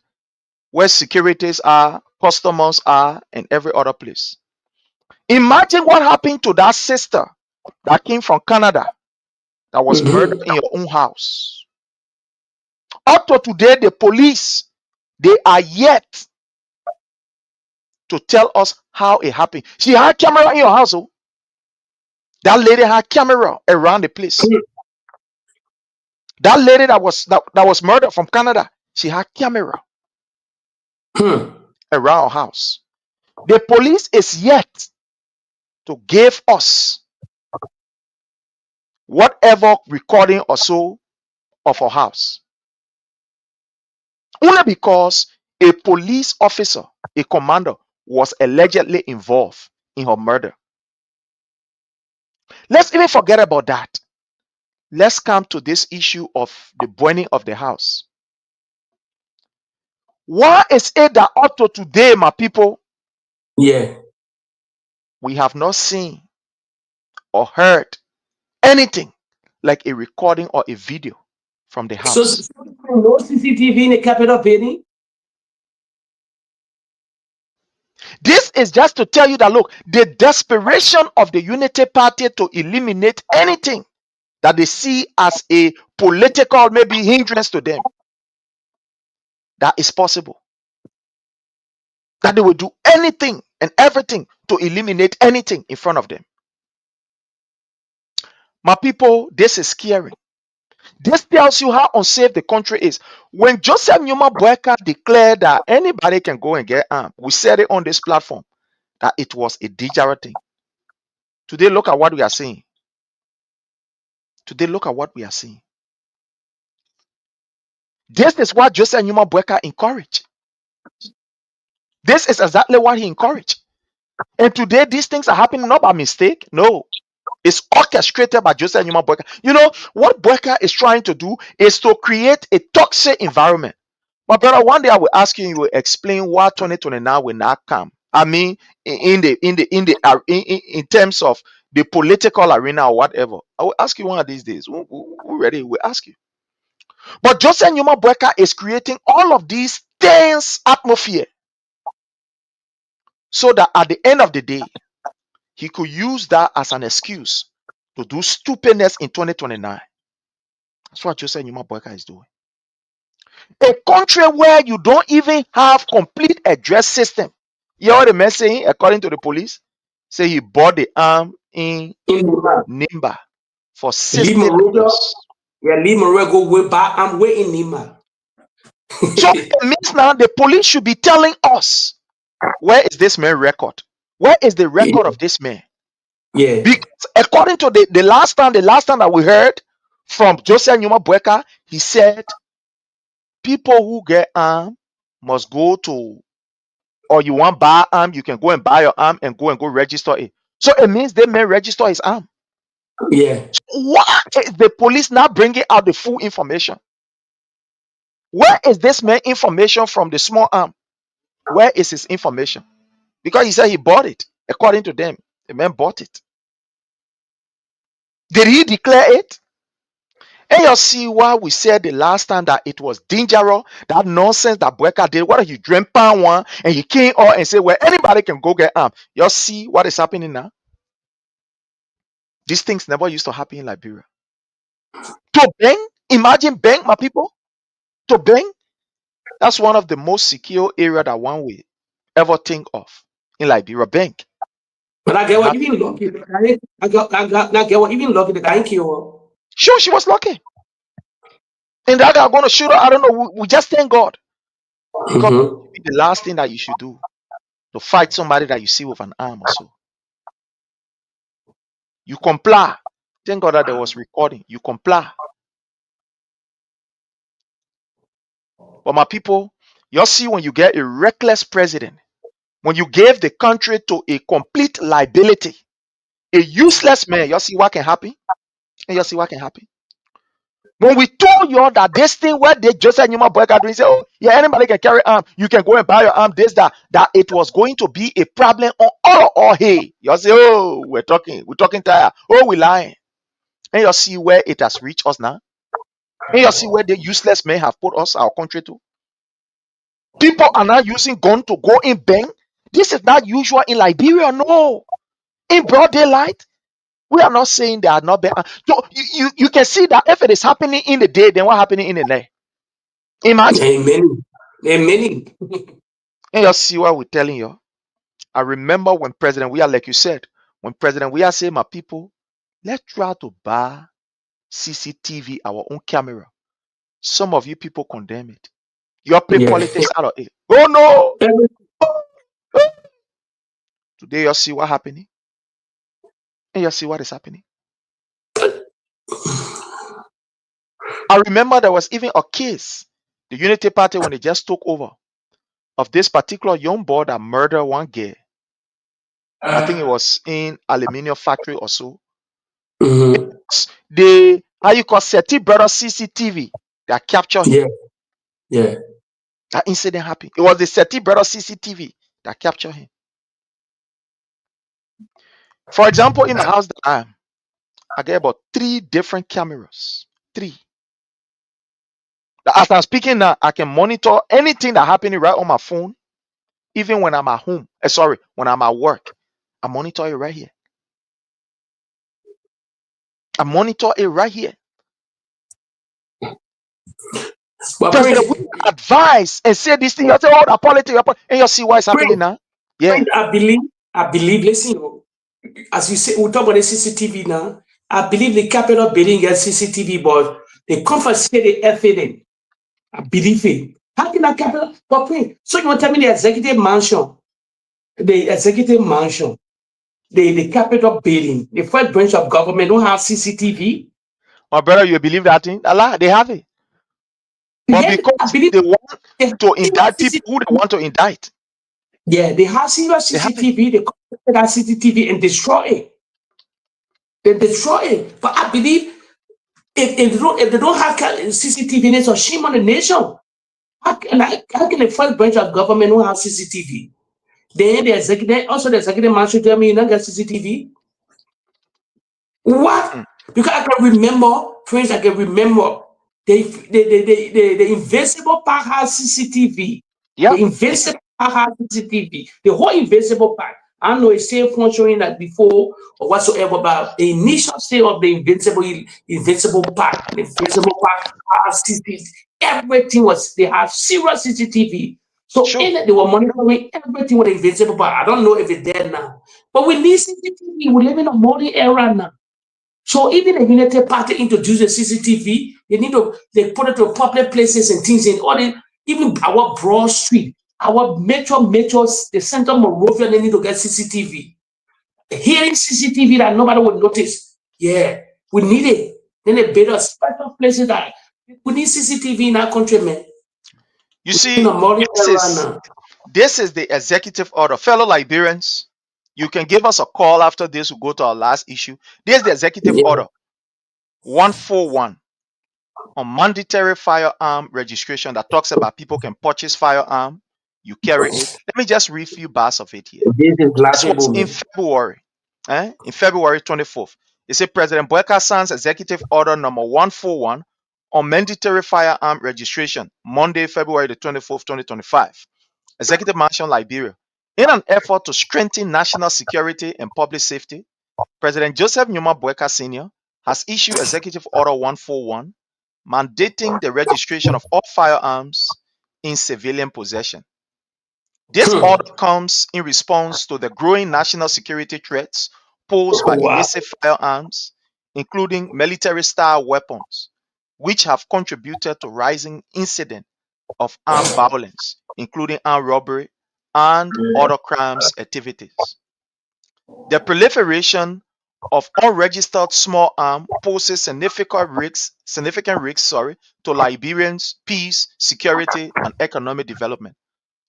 [SPEAKER 6] where securities are, customers are, and every other place. Imagine what happened to that sister that came from Canada that was murdered in your own house. Up to today, the police, they are yet to tell us how it happened. She had camera in your house. Oh. That lady had camera around the place. That lady that was murdered from Canada, she had camera around her house. The police is yet to give us whatever recording or so of her house. Only because a police officer, a commander, was allegedly involved in her murder. Let's even forget about that. Let's come to this issue of the burning of the house. Why is it that up to today, my people,
[SPEAKER 8] Yeah.
[SPEAKER 6] we have not seen or heard anything like a recording or a video from the
[SPEAKER 8] So
[SPEAKER 6] house?
[SPEAKER 8] no CCTV in the capital building?
[SPEAKER 6] This is just to tell you that, look, the desperation of the Unity Party to eliminate anything that they see as a political maybe hindrance to them, that is possible. That they will do anything and everything to eliminate anything in front of them. My people, this is scary. This tells you how unsafe the country is. When Joseph Nyuma Boakai declared that anybody can go and get armed, we said it on this platform that it was a dangerous thing. Today, look at what we are seeing. Today, look at what we are seeing. This is what Joseph Nyuma Boakai encouraged. This is exactly what he encouraged. And today, these things are happening not by mistake. No. It's orchestrated by Joseph Nyuma Boakai. You know, what Boakai is trying to do is to create a toxic environment. My brother, one day I will ask you, you will explain why 2029 will not come. I mean, in terms of the political arena or whatever. I will ask you one of these days. Who ready? We'll ask you. But Joseph Nyuma Boakai is creating all of these tense atmosphere so that at the end of the day, he could use that as an excuse to do stupidness in 2029. That's what Joseph Nyuma Boakai is doing. A country where you don't even have complete address system. You know what the man saying, according to the police? Say he bought the arm in Nyuma for $60.
[SPEAKER 8] Yeah, Lee Monroe go way back. I'm waiting Nyuma.
[SPEAKER 6] So it means now the police should be telling us, where is this man record? Where is the record of this man?
[SPEAKER 8] Yeah.
[SPEAKER 6] Because according to the last time that we heard from Joseph Nyuma Boakai, he said people who get arm must go to, or you want buy arm, you can go and buy your arm and go register it. So it means they may register his arm.
[SPEAKER 8] Yeah.
[SPEAKER 6] So why is the police not bringing out the full information? Where is this man information from the small arm? Where is his information? Because he said he bought it. According to them, the man bought it. Did he declare it? And you see why we said the last time that it was dangerous, that nonsense that Boakai did. What if you dreamt pan one and you came out and say, well, anybody can go get armed? You see what is happening now? These things never used to happen in Liberia. To bang, imagine bang, my people. To bang, that's one of the most secure area that one will ever think of in Liberia. Bang.
[SPEAKER 8] But I get what you mean lucky. I get what you mean lucky. The guy kill.
[SPEAKER 6] Sure, she was lucky. And that guy going to shoot her. I don't know. We just thank God. Because the last thing that you should do, to fight somebody that you see with an arm or so. You comply. Thank God that there was recording. You comply. But my people, you see, when you get a reckless president, when you gave the country to a complete liability, a useless man, you see what can happen? And you see what can happen? When we told you that this thing where they just said Nyuma Boakai doing, say, oh, yeah, anybody can carry arm, you can go and buy your arm, this, that it was going to be a problem on all. Hey, you say, oh, we're talking tire. Oh, we lying. And you see where it has reached us now. And you see where the useless men have put us, our country to. People are now using gun to go in bang. This is not usual in Liberia, no. In broad daylight, we are not saying they are not bad. So you can see that if it is happening in the day, then what happening in the night? Imagine.
[SPEAKER 8] Amen.
[SPEAKER 6] And you see what we're telling you. I remember when President Weah, like you said, when President Weah said, my people, let's try to buy CCTV, our own camera. Some of you people condemn it. You play politics out of it. Oh no! Today you see what happening. And you see what is happening. I remember there was even a case, the Unity Party, when they just took over, of this particular young boy that murdered one girl. I think it was in aluminium factory or so. The how you call Seti brother CCTV that captured him.
[SPEAKER 8] Yeah.
[SPEAKER 6] That incident happened. It was the Seti brother CCTV that captured him. For example, in the house that I get about 3 different cameras. 3. As I'm speaking now, I can monitor anything that happening right on my phone, even when I'm at home. When I'm at work. I monitor it right here. I monitor it right here.
[SPEAKER 8] But
[SPEAKER 6] President
[SPEAKER 8] Prince,
[SPEAKER 6] Weah advise and say this thing. You say, oh, the politics, and you see what is happening now. Yeah.
[SPEAKER 8] Prince, I believe, listen, as you say, we talk about the CCTV now. I believe the capital building gets CCTV, but they confiscate the evidence. I believe it. How can that capital? But Prince, so you want to tell me the executive mansion, the capital building, the first branch of government don't have CCTV?
[SPEAKER 6] My brother, you believe that thing? Allah, they have it. But
[SPEAKER 8] Yes, I
[SPEAKER 6] because
[SPEAKER 8] believe
[SPEAKER 6] they want
[SPEAKER 8] they
[SPEAKER 6] to indict
[SPEAKER 8] CCTV.
[SPEAKER 6] people who they want to indict.
[SPEAKER 8] Yeah, they have serious
[SPEAKER 6] They have it.
[SPEAKER 8] CCTV. They confiscate that CCTV and destroy it. They destroy it. But I believe if they don't have CCTV, it's a shame on the nation. How can the first branch of government not have CCTV? Then the executive mansion tell me you don't get CCTV. What? Because I can remember, friends, I can remember the Invincible Park has CCTV.
[SPEAKER 6] Yeah.
[SPEAKER 8] The Invincible Park has CCTV. The whole Invincible Park. I know it's still functioning like before or whatsoever, but the initial state of the Invincible Park, the Invincible Park has CCTV. Everything they have serious CCTV. So
[SPEAKER 6] Sure.
[SPEAKER 8] in it, they were monitoring everything with the Invincible Park. I don't know if it's there now. But we need CCTV. We live in a modern era now. So even the United Party introduced the CCTV, they put it to public places and things in all even our Broad Street, our metro, the center of Monrovia, they need to get CCTV. Hearing CCTV that nobody would notice. Yeah, we need it. Then they build a special places that we need CCTV in our country, man.
[SPEAKER 6] You see, this is the executive order. Fellow Liberians, you can give us a call after this. We'll go to our last issue. There's the executive order 141 on mandatory firearm registration that talks about people can purchase firearm. You carry it. Let me just read a few bars of it here. This was in February. In February 24th. It said President Boakai signs executive order number 141 on mandatory firearm registration, Monday, February the 24th, 2025. Executive Mansion, Liberia. In an effort to strengthen national security and public safety, President Joseph Nyuma Boakai Sr. has issued Executive Order 141, mandating the registration of all firearms in civilian possession. This order comes in response to the growing national security threats posed by illicit firearms, including military-style weapons, which have contributed to rising incidents of armed violence, including armed robbery and other crimes activities. The proliferation of unregistered small arms poses significant risks to Liberians' peace, security, and economic development.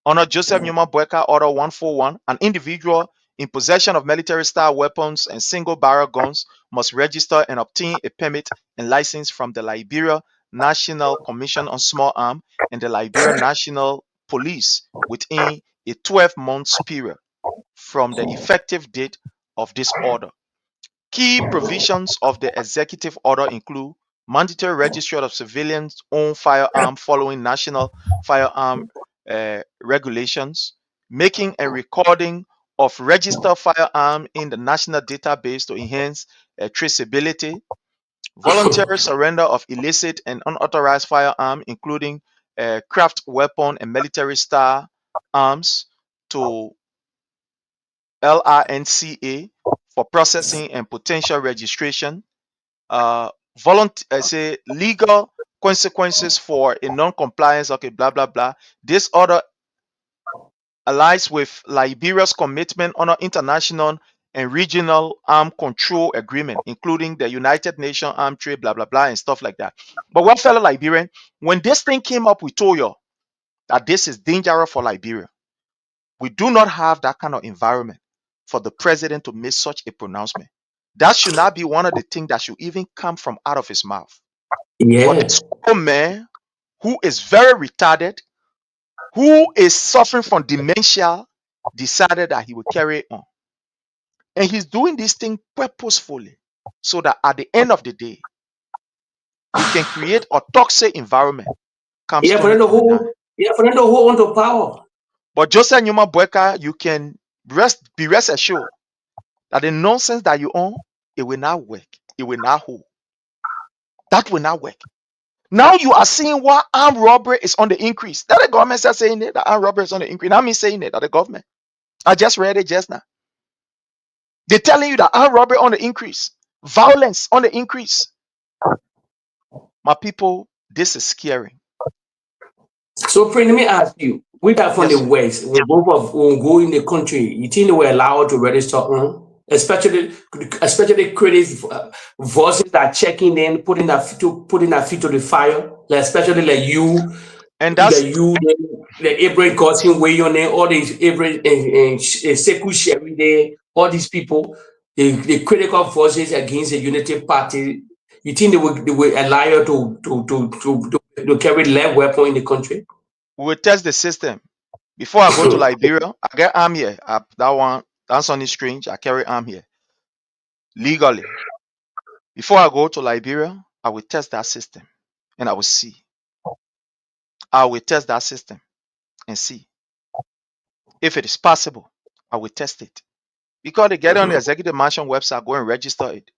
[SPEAKER 6] Under Joseph Nyuma Boakai Order 141, an individual in possession of military-style weapons and single-barrel guns must register and obtain a permit and license from the Liberia National Commission on Small Arms and the Liberia National Police within a 12-month period from the effective date of this order. Key provisions of the executive order include mandatory registry of civilians' own firearm following national firearm regulations, making and recording of registered firearm in the national database to enhance traceability, voluntary surrender of illicit and unauthorized firearm, including craft weapon and military style arms, to LRNCA for processing and potential registration. Legal consequences for a non-compliance. Okay, blah blah blah. This order aligns with Liberia's commitment under international and regional armed control agreement, including the United Nations Armed Trade, blah blah blah, and stuff like that. But well, fellow Liberian, when this thing came up, we told you that this is dangerous for Liberia. We do not have that kind of environment for the president to make such a pronouncement. That should not be one of the things that should even come from out of his mouth.
[SPEAKER 8] Yeah.
[SPEAKER 6] But this old man who is very retarded, who is suffering from dementia decided that he would carry it on. And he's doing this thing purposefully so that at the end of the day, he can create a toxic environment come
[SPEAKER 8] Yeah, for them to
[SPEAKER 6] 2029.
[SPEAKER 8] hold, yeah, for them to hold on to power.
[SPEAKER 6] But Joseph Nyuma Boakai, you can be rest assured that the nonsense that you own, it will not work. It will not hold. That will not work. Now you are seeing why armed robbery is on the increase. That the government is saying it, that armed robbery is on the increase. Not me saying it, that the government. I just read it just now. They're telling you that armed robbery on the increase, violence on the increase. My people, this is scary.
[SPEAKER 8] So, friend, let me ask you: we are from
[SPEAKER 6] Yes,
[SPEAKER 8] the
[SPEAKER 6] sir.
[SPEAKER 8] West. We go in the country. You think they were allowed to register on? Especially critics, voices that checking in, putting their feet to the fire. Like especially like you,
[SPEAKER 6] And that's
[SPEAKER 8] the Abraham Cousin way on there, all these Abraham and Sekou Sherry there, all these people, the critical voices against the Unity Party. You think they were allowed to carry lead weapon in the country?
[SPEAKER 6] we will test the system. Before I go to Liberia, I get arm here. That's on the strange. I carry arm here legally. Before I go to Liberia, I will test that system and I will see. I will test that system and see if it is possible. I will test it because they get it on the executive mansion website. Go and register it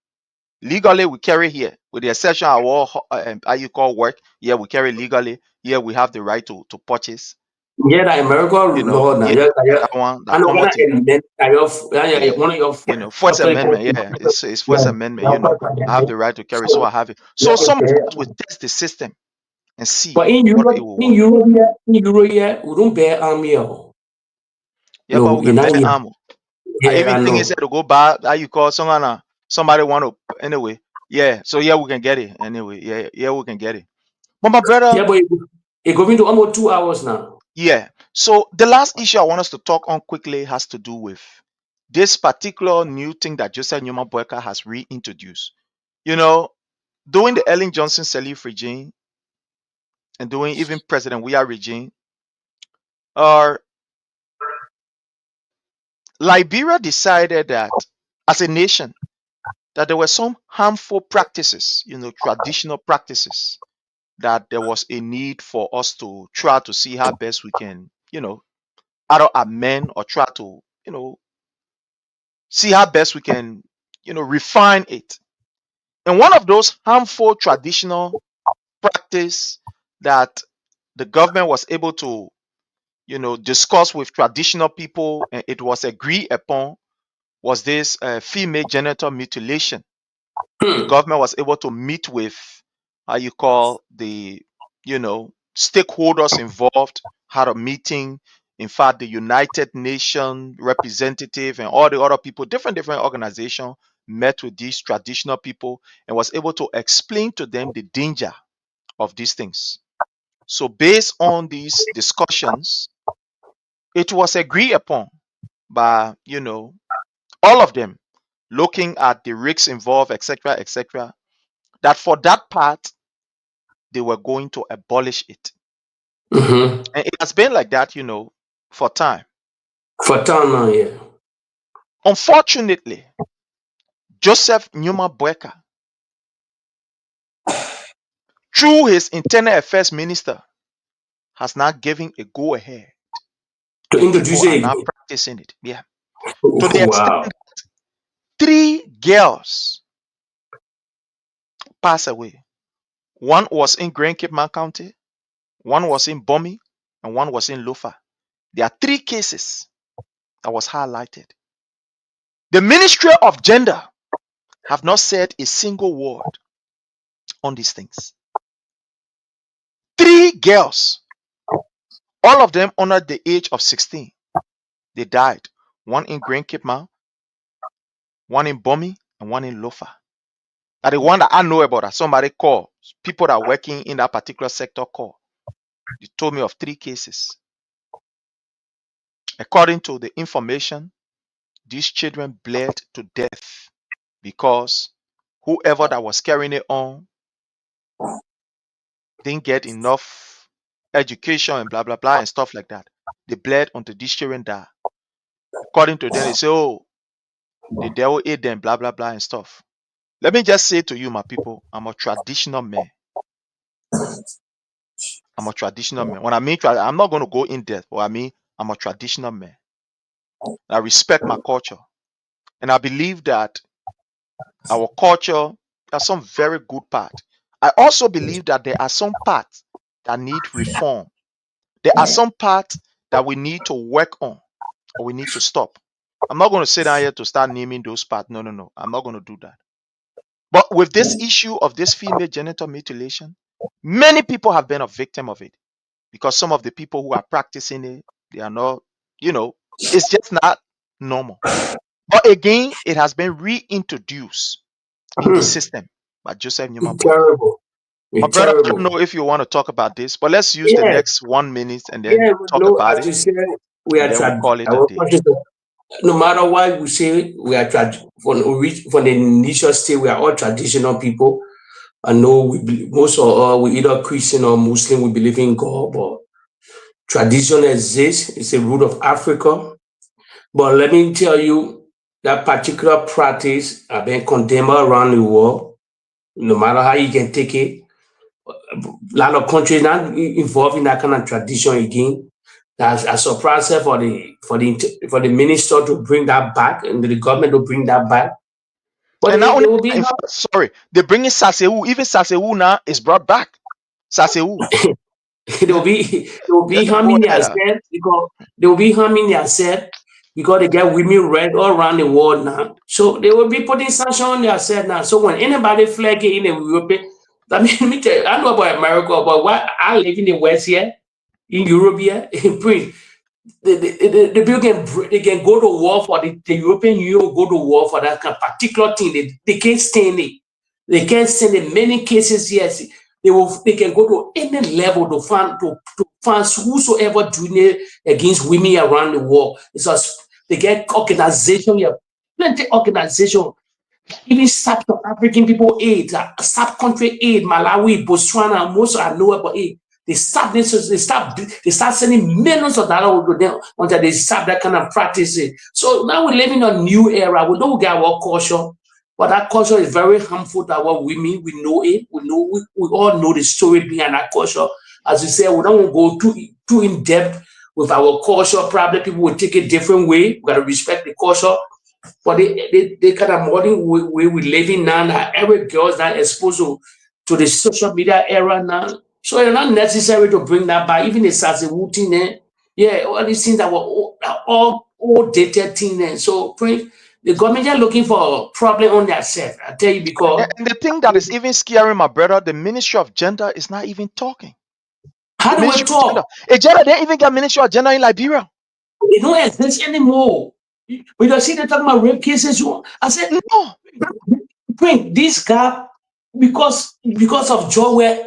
[SPEAKER 6] legally. We carry here, with the exception of all how you call work. Yeah, we carry legally. Yeah, we have the right to purchase.
[SPEAKER 8] Yeah, the American
[SPEAKER 6] You know,
[SPEAKER 8] law now.
[SPEAKER 6] yeah,
[SPEAKER 8] Yeah,
[SPEAKER 6] that one,
[SPEAKER 8] I
[SPEAKER 6] that
[SPEAKER 8] know
[SPEAKER 6] common thing.
[SPEAKER 8] one of your
[SPEAKER 6] You know, First Amendment. Yeah, it's First Amendment. You know, I have the right to carry, so I have it. So some of us will test the system and see
[SPEAKER 8] But in
[SPEAKER 6] whether it
[SPEAKER 8] Europe,
[SPEAKER 6] will work.
[SPEAKER 8] in Europe, yeah, we don't bear army.
[SPEAKER 6] Yeah, but we
[SPEAKER 8] No,
[SPEAKER 6] can
[SPEAKER 8] in
[SPEAKER 6] bear
[SPEAKER 8] Nigeria.
[SPEAKER 6] armor. I
[SPEAKER 8] Yeah,
[SPEAKER 6] even
[SPEAKER 8] I
[SPEAKER 6] think
[SPEAKER 8] know.
[SPEAKER 6] it's to go back. How you call someone? Somebody want to anyway. Yeah, so yeah, we can get it anyway. Yeah, yeah, we can get it. But my brother,
[SPEAKER 8] Yeah, but it going to almost 2 hours now.
[SPEAKER 6] yeah. So the last issue I want us to talk on quickly has to do with this particular new thing that Joseph Nyuma Boakai has reintroduced. You know, during the Ellen Johnson Sirleaf regime and during even President Weah regime, Liberia decided that as a nation that there were some harmful practices, you know, traditional practices that there was a need for us to try to see how best we can, you know, either amend or try to, you know, see how best we can, you know, refine it. And one of those harmful traditional practice that the government was able to, you know, discuss with traditional people and it was agreed upon was this female genital mutilation. The government was able to meet with how you call the, you know, stakeholders involved, had a meeting. In fact, the United Nations representative and all the other people, different organizations met with these traditional people and was able to explain to them the danger of these things. So based on these discussions, it was agreed upon by, you know, all of them, looking at the risks involved, etc., that for that part, they were going to abolish it.
[SPEAKER 8] Mm-hmm.
[SPEAKER 6] And it has been like that, you know, for time.
[SPEAKER 8] For town now, yeah.
[SPEAKER 6] Unfortunately, Joseph Nyuma Boakai, through his internal affairs minister, has now given a go ahead
[SPEAKER 8] To
[SPEAKER 6] and people
[SPEAKER 8] introduce
[SPEAKER 6] are
[SPEAKER 8] it
[SPEAKER 6] now
[SPEAKER 8] again.
[SPEAKER 6] practicing it. Yeah. To the extent
[SPEAKER 8] Wow.
[SPEAKER 6] 3 girls passed away. One was in Grand Cape Mount County, one was in Bomi, and one was in Lofa. There are 3 cases that was highlighted. The Ministry of Gender have not said a single word on these things. 3 girls, all of them under the age of 16, they died. One in Grand Cape Mount, one in Bomi, and one in Lofa. That the one that I know about that somebody called, people that are working in that particular sector called. They told me of 3 cases. According to the information, these children bled to death because whoever that was carrying it on didn't get enough education and blah blah blah and stuff like that. They bled until these children die. According to them, they say, oh, the devil ate them, blah blah blah and stuff. Let me just say to you, my people, I'm a traditional man. I'm a traditional man. When I mean, I'm not going to go in depth, but I mean, I'm a traditional man. I respect my culture. And I believe that our culture has some very good parts. I also believe that there are some parts that need reform. There are some parts that we need to work on or we need to stop. I'm not going to sit down here to start naming those parts. No, no, no. I'm not going to do that. But with this issue of this female genital mutilation, many people have been a victim of it because some of the people who are practicing it, they are not, it's just not normal. But again, it has been reintroduced in the system by Joseph Nyuma.
[SPEAKER 8] Terrible.
[SPEAKER 6] My brother, I don't know if you want to talk about this, but let's use the next 1 minute and then talk about
[SPEAKER 8] as
[SPEAKER 6] it.
[SPEAKER 8] you said, we are
[SPEAKER 6] we'll call it a day.
[SPEAKER 8] No matter what we say, we are from the initial state, we are all traditional people. I know most of us, we either Christian or Muslim, we believe in God, but tradition exists. It's a root of Africa. But let me tell you, that particular practice has been condemned around the world. No matter how you can take it, a lot of countries not involved in that kind of tradition again. That's a surprise for the minister to bring that back and the government to bring that back. But
[SPEAKER 6] and they will be sorry, they bring in Sasewu. Even Sasewu now is brought back. Sasewu.
[SPEAKER 8] They will be harming themselves because they will be harming themselves because they get women red all around the world now. So they will be putting sanctions on themselves now. So when anybody flag in Europe, I mean, let me tell you, I know about America, but what I live in the West here, in Europe here, in Britain, the people can go to war for the European Union, go to war for that kind of particular thing. They can't stand it. They can't stand it. Many cases, yes, they can go to any level to find whosoever doing it against women around the world. It's just they get organization, yeah, plenty organization. Even South African people aid, South country aid, Malawi, Botswana, most I know about aid. They start sending millions of dollars to them until they start that kind of practice. So now we're living in a new era. We don't get our culture, but that culture is very harmful to our women. We know it. We all know the story behind that culture. As you said, we don't go too in depth with our culture. Probably people will take it a different way. We gotta respect the culture. But they kind of modern way we living now. That every girl is not exposed to the social media era now. So it's not necessary to bring that back. Even the Sasewu thing, yeah, all these things that were all dated things. So the government are looking for a problem on their self. I tell you because.
[SPEAKER 6] And the thing that is even scaring my brother, the Ministry of Gender is not even talking.
[SPEAKER 8] How do we talk?
[SPEAKER 6] They didn't even get Ministry of Gender in Liberia.
[SPEAKER 8] They don't exist anymore. We don't see them talking about rape cases. I said
[SPEAKER 6] no.
[SPEAKER 8] Bring this guy because of George Weah.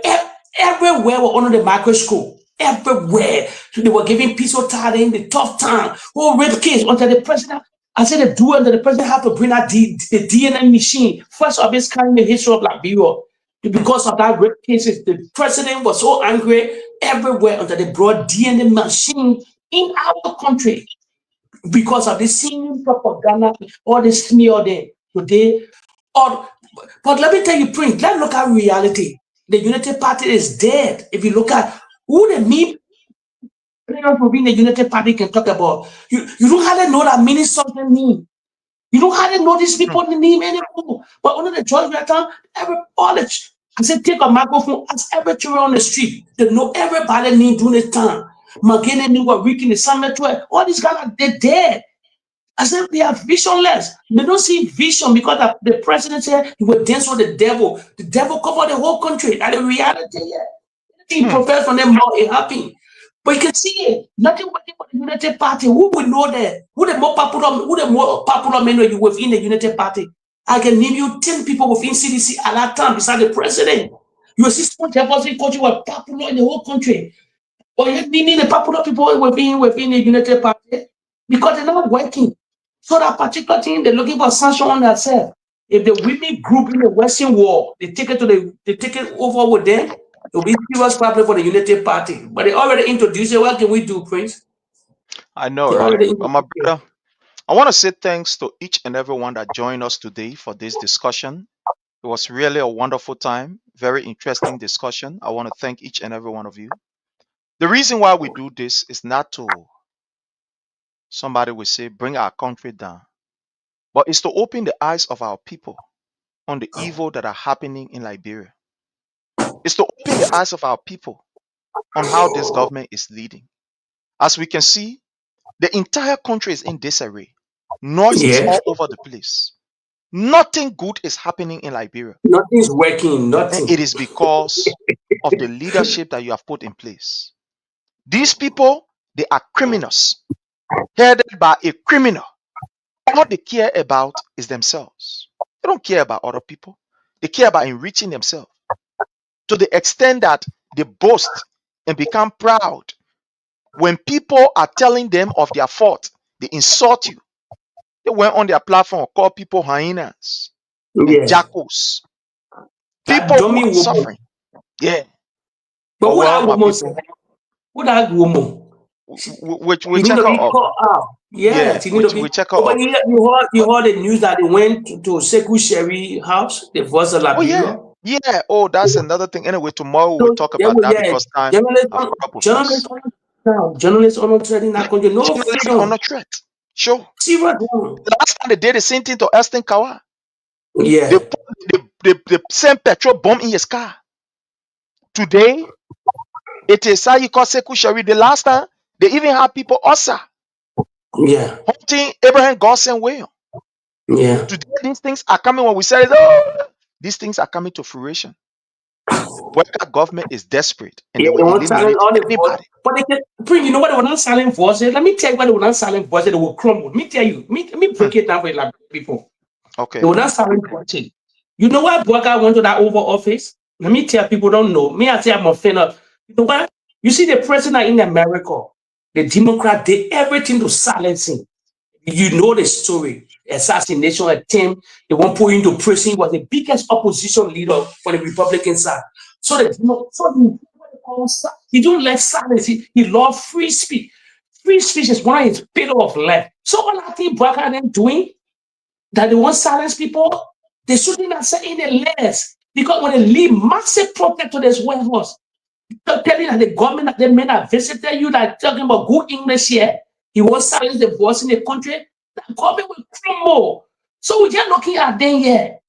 [SPEAKER 8] Everywhere were under the microscope. Everywhere. So they were giving peace or in the tough time. Oh, rape case until the president. I said the do until the president have to bring out the DNA machine. First of its kind in the history of Liberia. Because of that rape cases, the president was so angry everywhere until they brought DNA machine in our country. Because of the same propaganda, all the smear there today. But let me tell you, Prince, let's look at reality. The United Party is dead. If you look at who the mean players within the United Party can talk about, you don't hardly know that many something name. You don't hardly know these people in the name anymore. But under the George Weah time, I said, take a microphone, ask every children on the street. They know everybody name during this time. Magene knew what Ricky, the Summit, all these guys, they're dead. I said they are visionless. They don't see vision because the president said he would dance with the devil. The devil covered the whole country. That's the reality. Anything professed from them more it happened. But you can see it. Nothing but the United Party. Who would know that? Who the more popular men within the United Party? I can name you 10 people within CDC at that time beside the president. You see every country were popular in the whole country. But you need the popular people within the United Party because they're not working. So that particular thing, they're looking for sanction on themselves. If the women group in the Western world, they take it over with them. It will be serious problem for the Unity Party. But they already introduced it. What can we do, Prince?
[SPEAKER 6] I know,
[SPEAKER 8] They
[SPEAKER 6] right?
[SPEAKER 8] already
[SPEAKER 6] But my
[SPEAKER 8] introduced it.
[SPEAKER 6] brother, I want to say thanks to each and everyone that joined us today for this discussion. It was really a wonderful time, very interesting discussion. I want to thank each and every one of you. The reason why we do this is not to, somebody will say, bring our country down, but it's to open the eyes of our people on the evil that are happening in Liberia. It's to open the eyes of our people on how this government is leading. As we can see, the entire country is in disarray. Noise is
[SPEAKER 8] Yeah.
[SPEAKER 6] all over the place. Nothing good is happening in Liberia.
[SPEAKER 8] Nothing's working.
[SPEAKER 6] And
[SPEAKER 8] Nothing.
[SPEAKER 6] it is because of the leadership that you have put in place. These people, they are criminals, headed by a criminal. All they care about is themselves. They don't care about other people. They care about enriching themselves to the extent that they boast and become proud. When people are telling them of their fault, they insult you. They went on their platform, called people hyenas and
[SPEAKER 8] Yeah.
[SPEAKER 6] jackals.
[SPEAKER 8] That
[SPEAKER 6] People who
[SPEAKER 8] dummy
[SPEAKER 6] are
[SPEAKER 8] woman.
[SPEAKER 6] suffering. Yeah.
[SPEAKER 8] But
[SPEAKER 6] But
[SPEAKER 8] what
[SPEAKER 6] well,
[SPEAKER 8] that
[SPEAKER 6] my
[SPEAKER 8] woman said?
[SPEAKER 6] people,
[SPEAKER 8] What that woman?
[SPEAKER 6] we
[SPEAKER 8] You need
[SPEAKER 6] check
[SPEAKER 8] to
[SPEAKER 6] her
[SPEAKER 8] be
[SPEAKER 6] up.
[SPEAKER 8] caught out.
[SPEAKER 6] Yeah,
[SPEAKER 8] Yes, you need to be.
[SPEAKER 6] we check her
[SPEAKER 8] Oh, but
[SPEAKER 6] up.
[SPEAKER 8] you
[SPEAKER 6] But
[SPEAKER 8] heard the news that they went to Sekou Sherry house, the voice of
[SPEAKER 6] oh yeah,
[SPEAKER 8] Liberia.
[SPEAKER 6] yeah. Oh, that's another thing. Anyway, tomorrow we'll
[SPEAKER 8] So
[SPEAKER 6] talk
[SPEAKER 8] they
[SPEAKER 6] about
[SPEAKER 8] were
[SPEAKER 6] that
[SPEAKER 8] yeah,
[SPEAKER 6] because time
[SPEAKER 8] journalists,
[SPEAKER 6] have caught up with
[SPEAKER 8] journalists
[SPEAKER 6] us.
[SPEAKER 8] now, journalists are not trading
[SPEAKER 6] Yeah,
[SPEAKER 8] that country. No
[SPEAKER 6] journalists are
[SPEAKER 8] freedom.
[SPEAKER 6] under threat. Sure.
[SPEAKER 8] Serious.
[SPEAKER 6] The last time they did the same thing to Elston Kawa,
[SPEAKER 8] Yeah,
[SPEAKER 6] they sent petrol bomb in his car. Today, it is how you call Sekou Sherry. The last time they even had people also
[SPEAKER 8] yeah,
[SPEAKER 6] hunting Abraham Godson Weah.
[SPEAKER 8] yeah.
[SPEAKER 6] Today, these things are coming when we say, oh, these things are coming to fruition. Whether government is desperate and
[SPEAKER 8] Yeah,
[SPEAKER 6] they will
[SPEAKER 8] they want silence
[SPEAKER 6] eliminate
[SPEAKER 8] all the voice.
[SPEAKER 6] anybody.
[SPEAKER 8] But they can bring, you know what, they were not silent voices. Let me tell you what they were not silent voices, they will crumble. Let me tell you, let me break it down for you, people.
[SPEAKER 6] Okay.
[SPEAKER 8] They were not silent voices. You know why Boakai went to that Oval Office? Let me tell people don't know. Me, I say I'm a fan of. You know what? You see the president in America, the Democrat did everything to silence him. You know the story. Assassination attempt. They won't put him into prison. He was the biggest opposition leader for the Republican side. So he don't like silence. He loves free speech. Free speech is one of his pillar of life. So all I think Boakai them doing that they want silence people, they shouldn't have said any less. Because when they leave massive protest to this White House, telling that the government that they men have visited you, that talking about good English here, he won't silence the voice in the country, the government will crumble. So we're just looking at them here.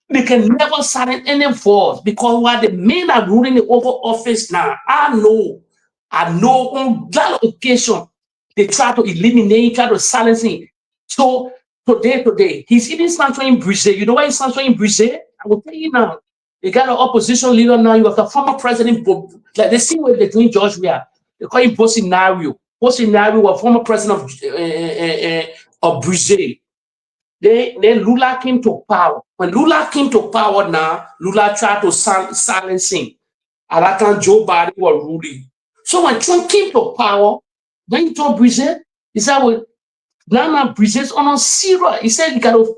[SPEAKER 8] They can never silence any voice because while the men are ruling the Oval Office now, I know on that occasion, they try to eliminate, try to silence him. So today, he's even sponsoring Brazil. You know why he's sponsoring Brazil? I will tell you now. They got an opposition leader now. You have the former president, like the same way they're doing George Weah. They call him Bolsonaro. Bolsonaro was former president of Brazil. Then Lula came to power. When Lula came to power now, Lula tried to silence him. At that time, Joe Biden was ruling. So when Trump came to power, when he told Brazil, he said, well, now Brazil's on Syria. He said, you gotta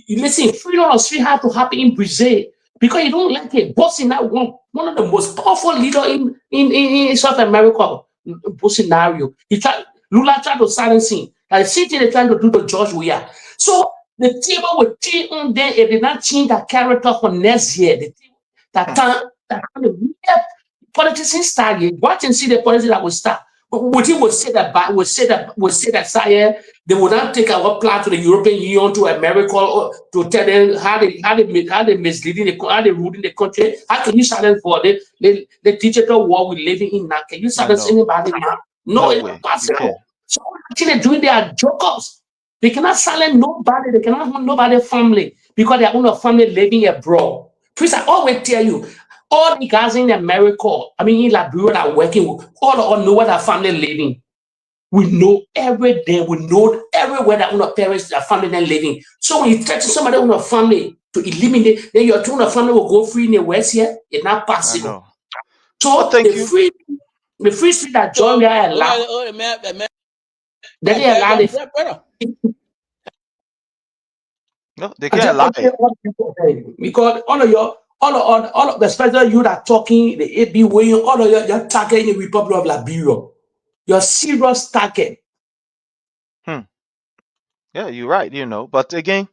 [SPEAKER 8] listen, freedom of speech have to happen in Brazil because you don't like it. Bolsonaro, one of the most powerful leaders in South America, Bolsonaro. Lula tried to silence him. And the same thing they're trying to do to George Weah. So the table will change on there if they not change that character for next year. The table, that time the politicians start watch and see the policy that will start. Would he say that sire, they would not take our plan to the European Union, to America, or to tell them how they misleading how they ruling the country. How can you silence for the digital war we're living in now? Can you silence anybody now? No, it's not possible. So actually they're doing their jokers. They cannot silence nobody, they cannot have nobody family because they own a family living abroad. Please, I always tell you, all the guys in America, I mean in Liberia that are working, all know where their family living. We know every day, we know everywhere that our parents, their family are living. So when you threaten somebody on a family to eliminate, then your two family will go free in the West here. It's not possible. So the free speech that John Weah allowed, that they allowed it.
[SPEAKER 6] No, they can't lie.
[SPEAKER 8] Because all of the special you that talking, the AB way, all of your target in the Republic of Liberia. You're serious target.
[SPEAKER 6] Yeah, you're right, But again,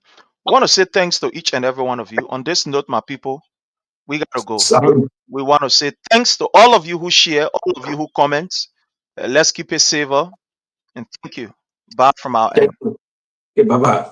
[SPEAKER 6] I want to say thanks to each and every one of you. On this note, my people, we got to go.
[SPEAKER 8] Sorry.
[SPEAKER 6] We want to say thanks to all of you who share, all of you who comment. Let's keep it saver. And thank you. Bye from our end.
[SPEAKER 8] Okay, bye-bye.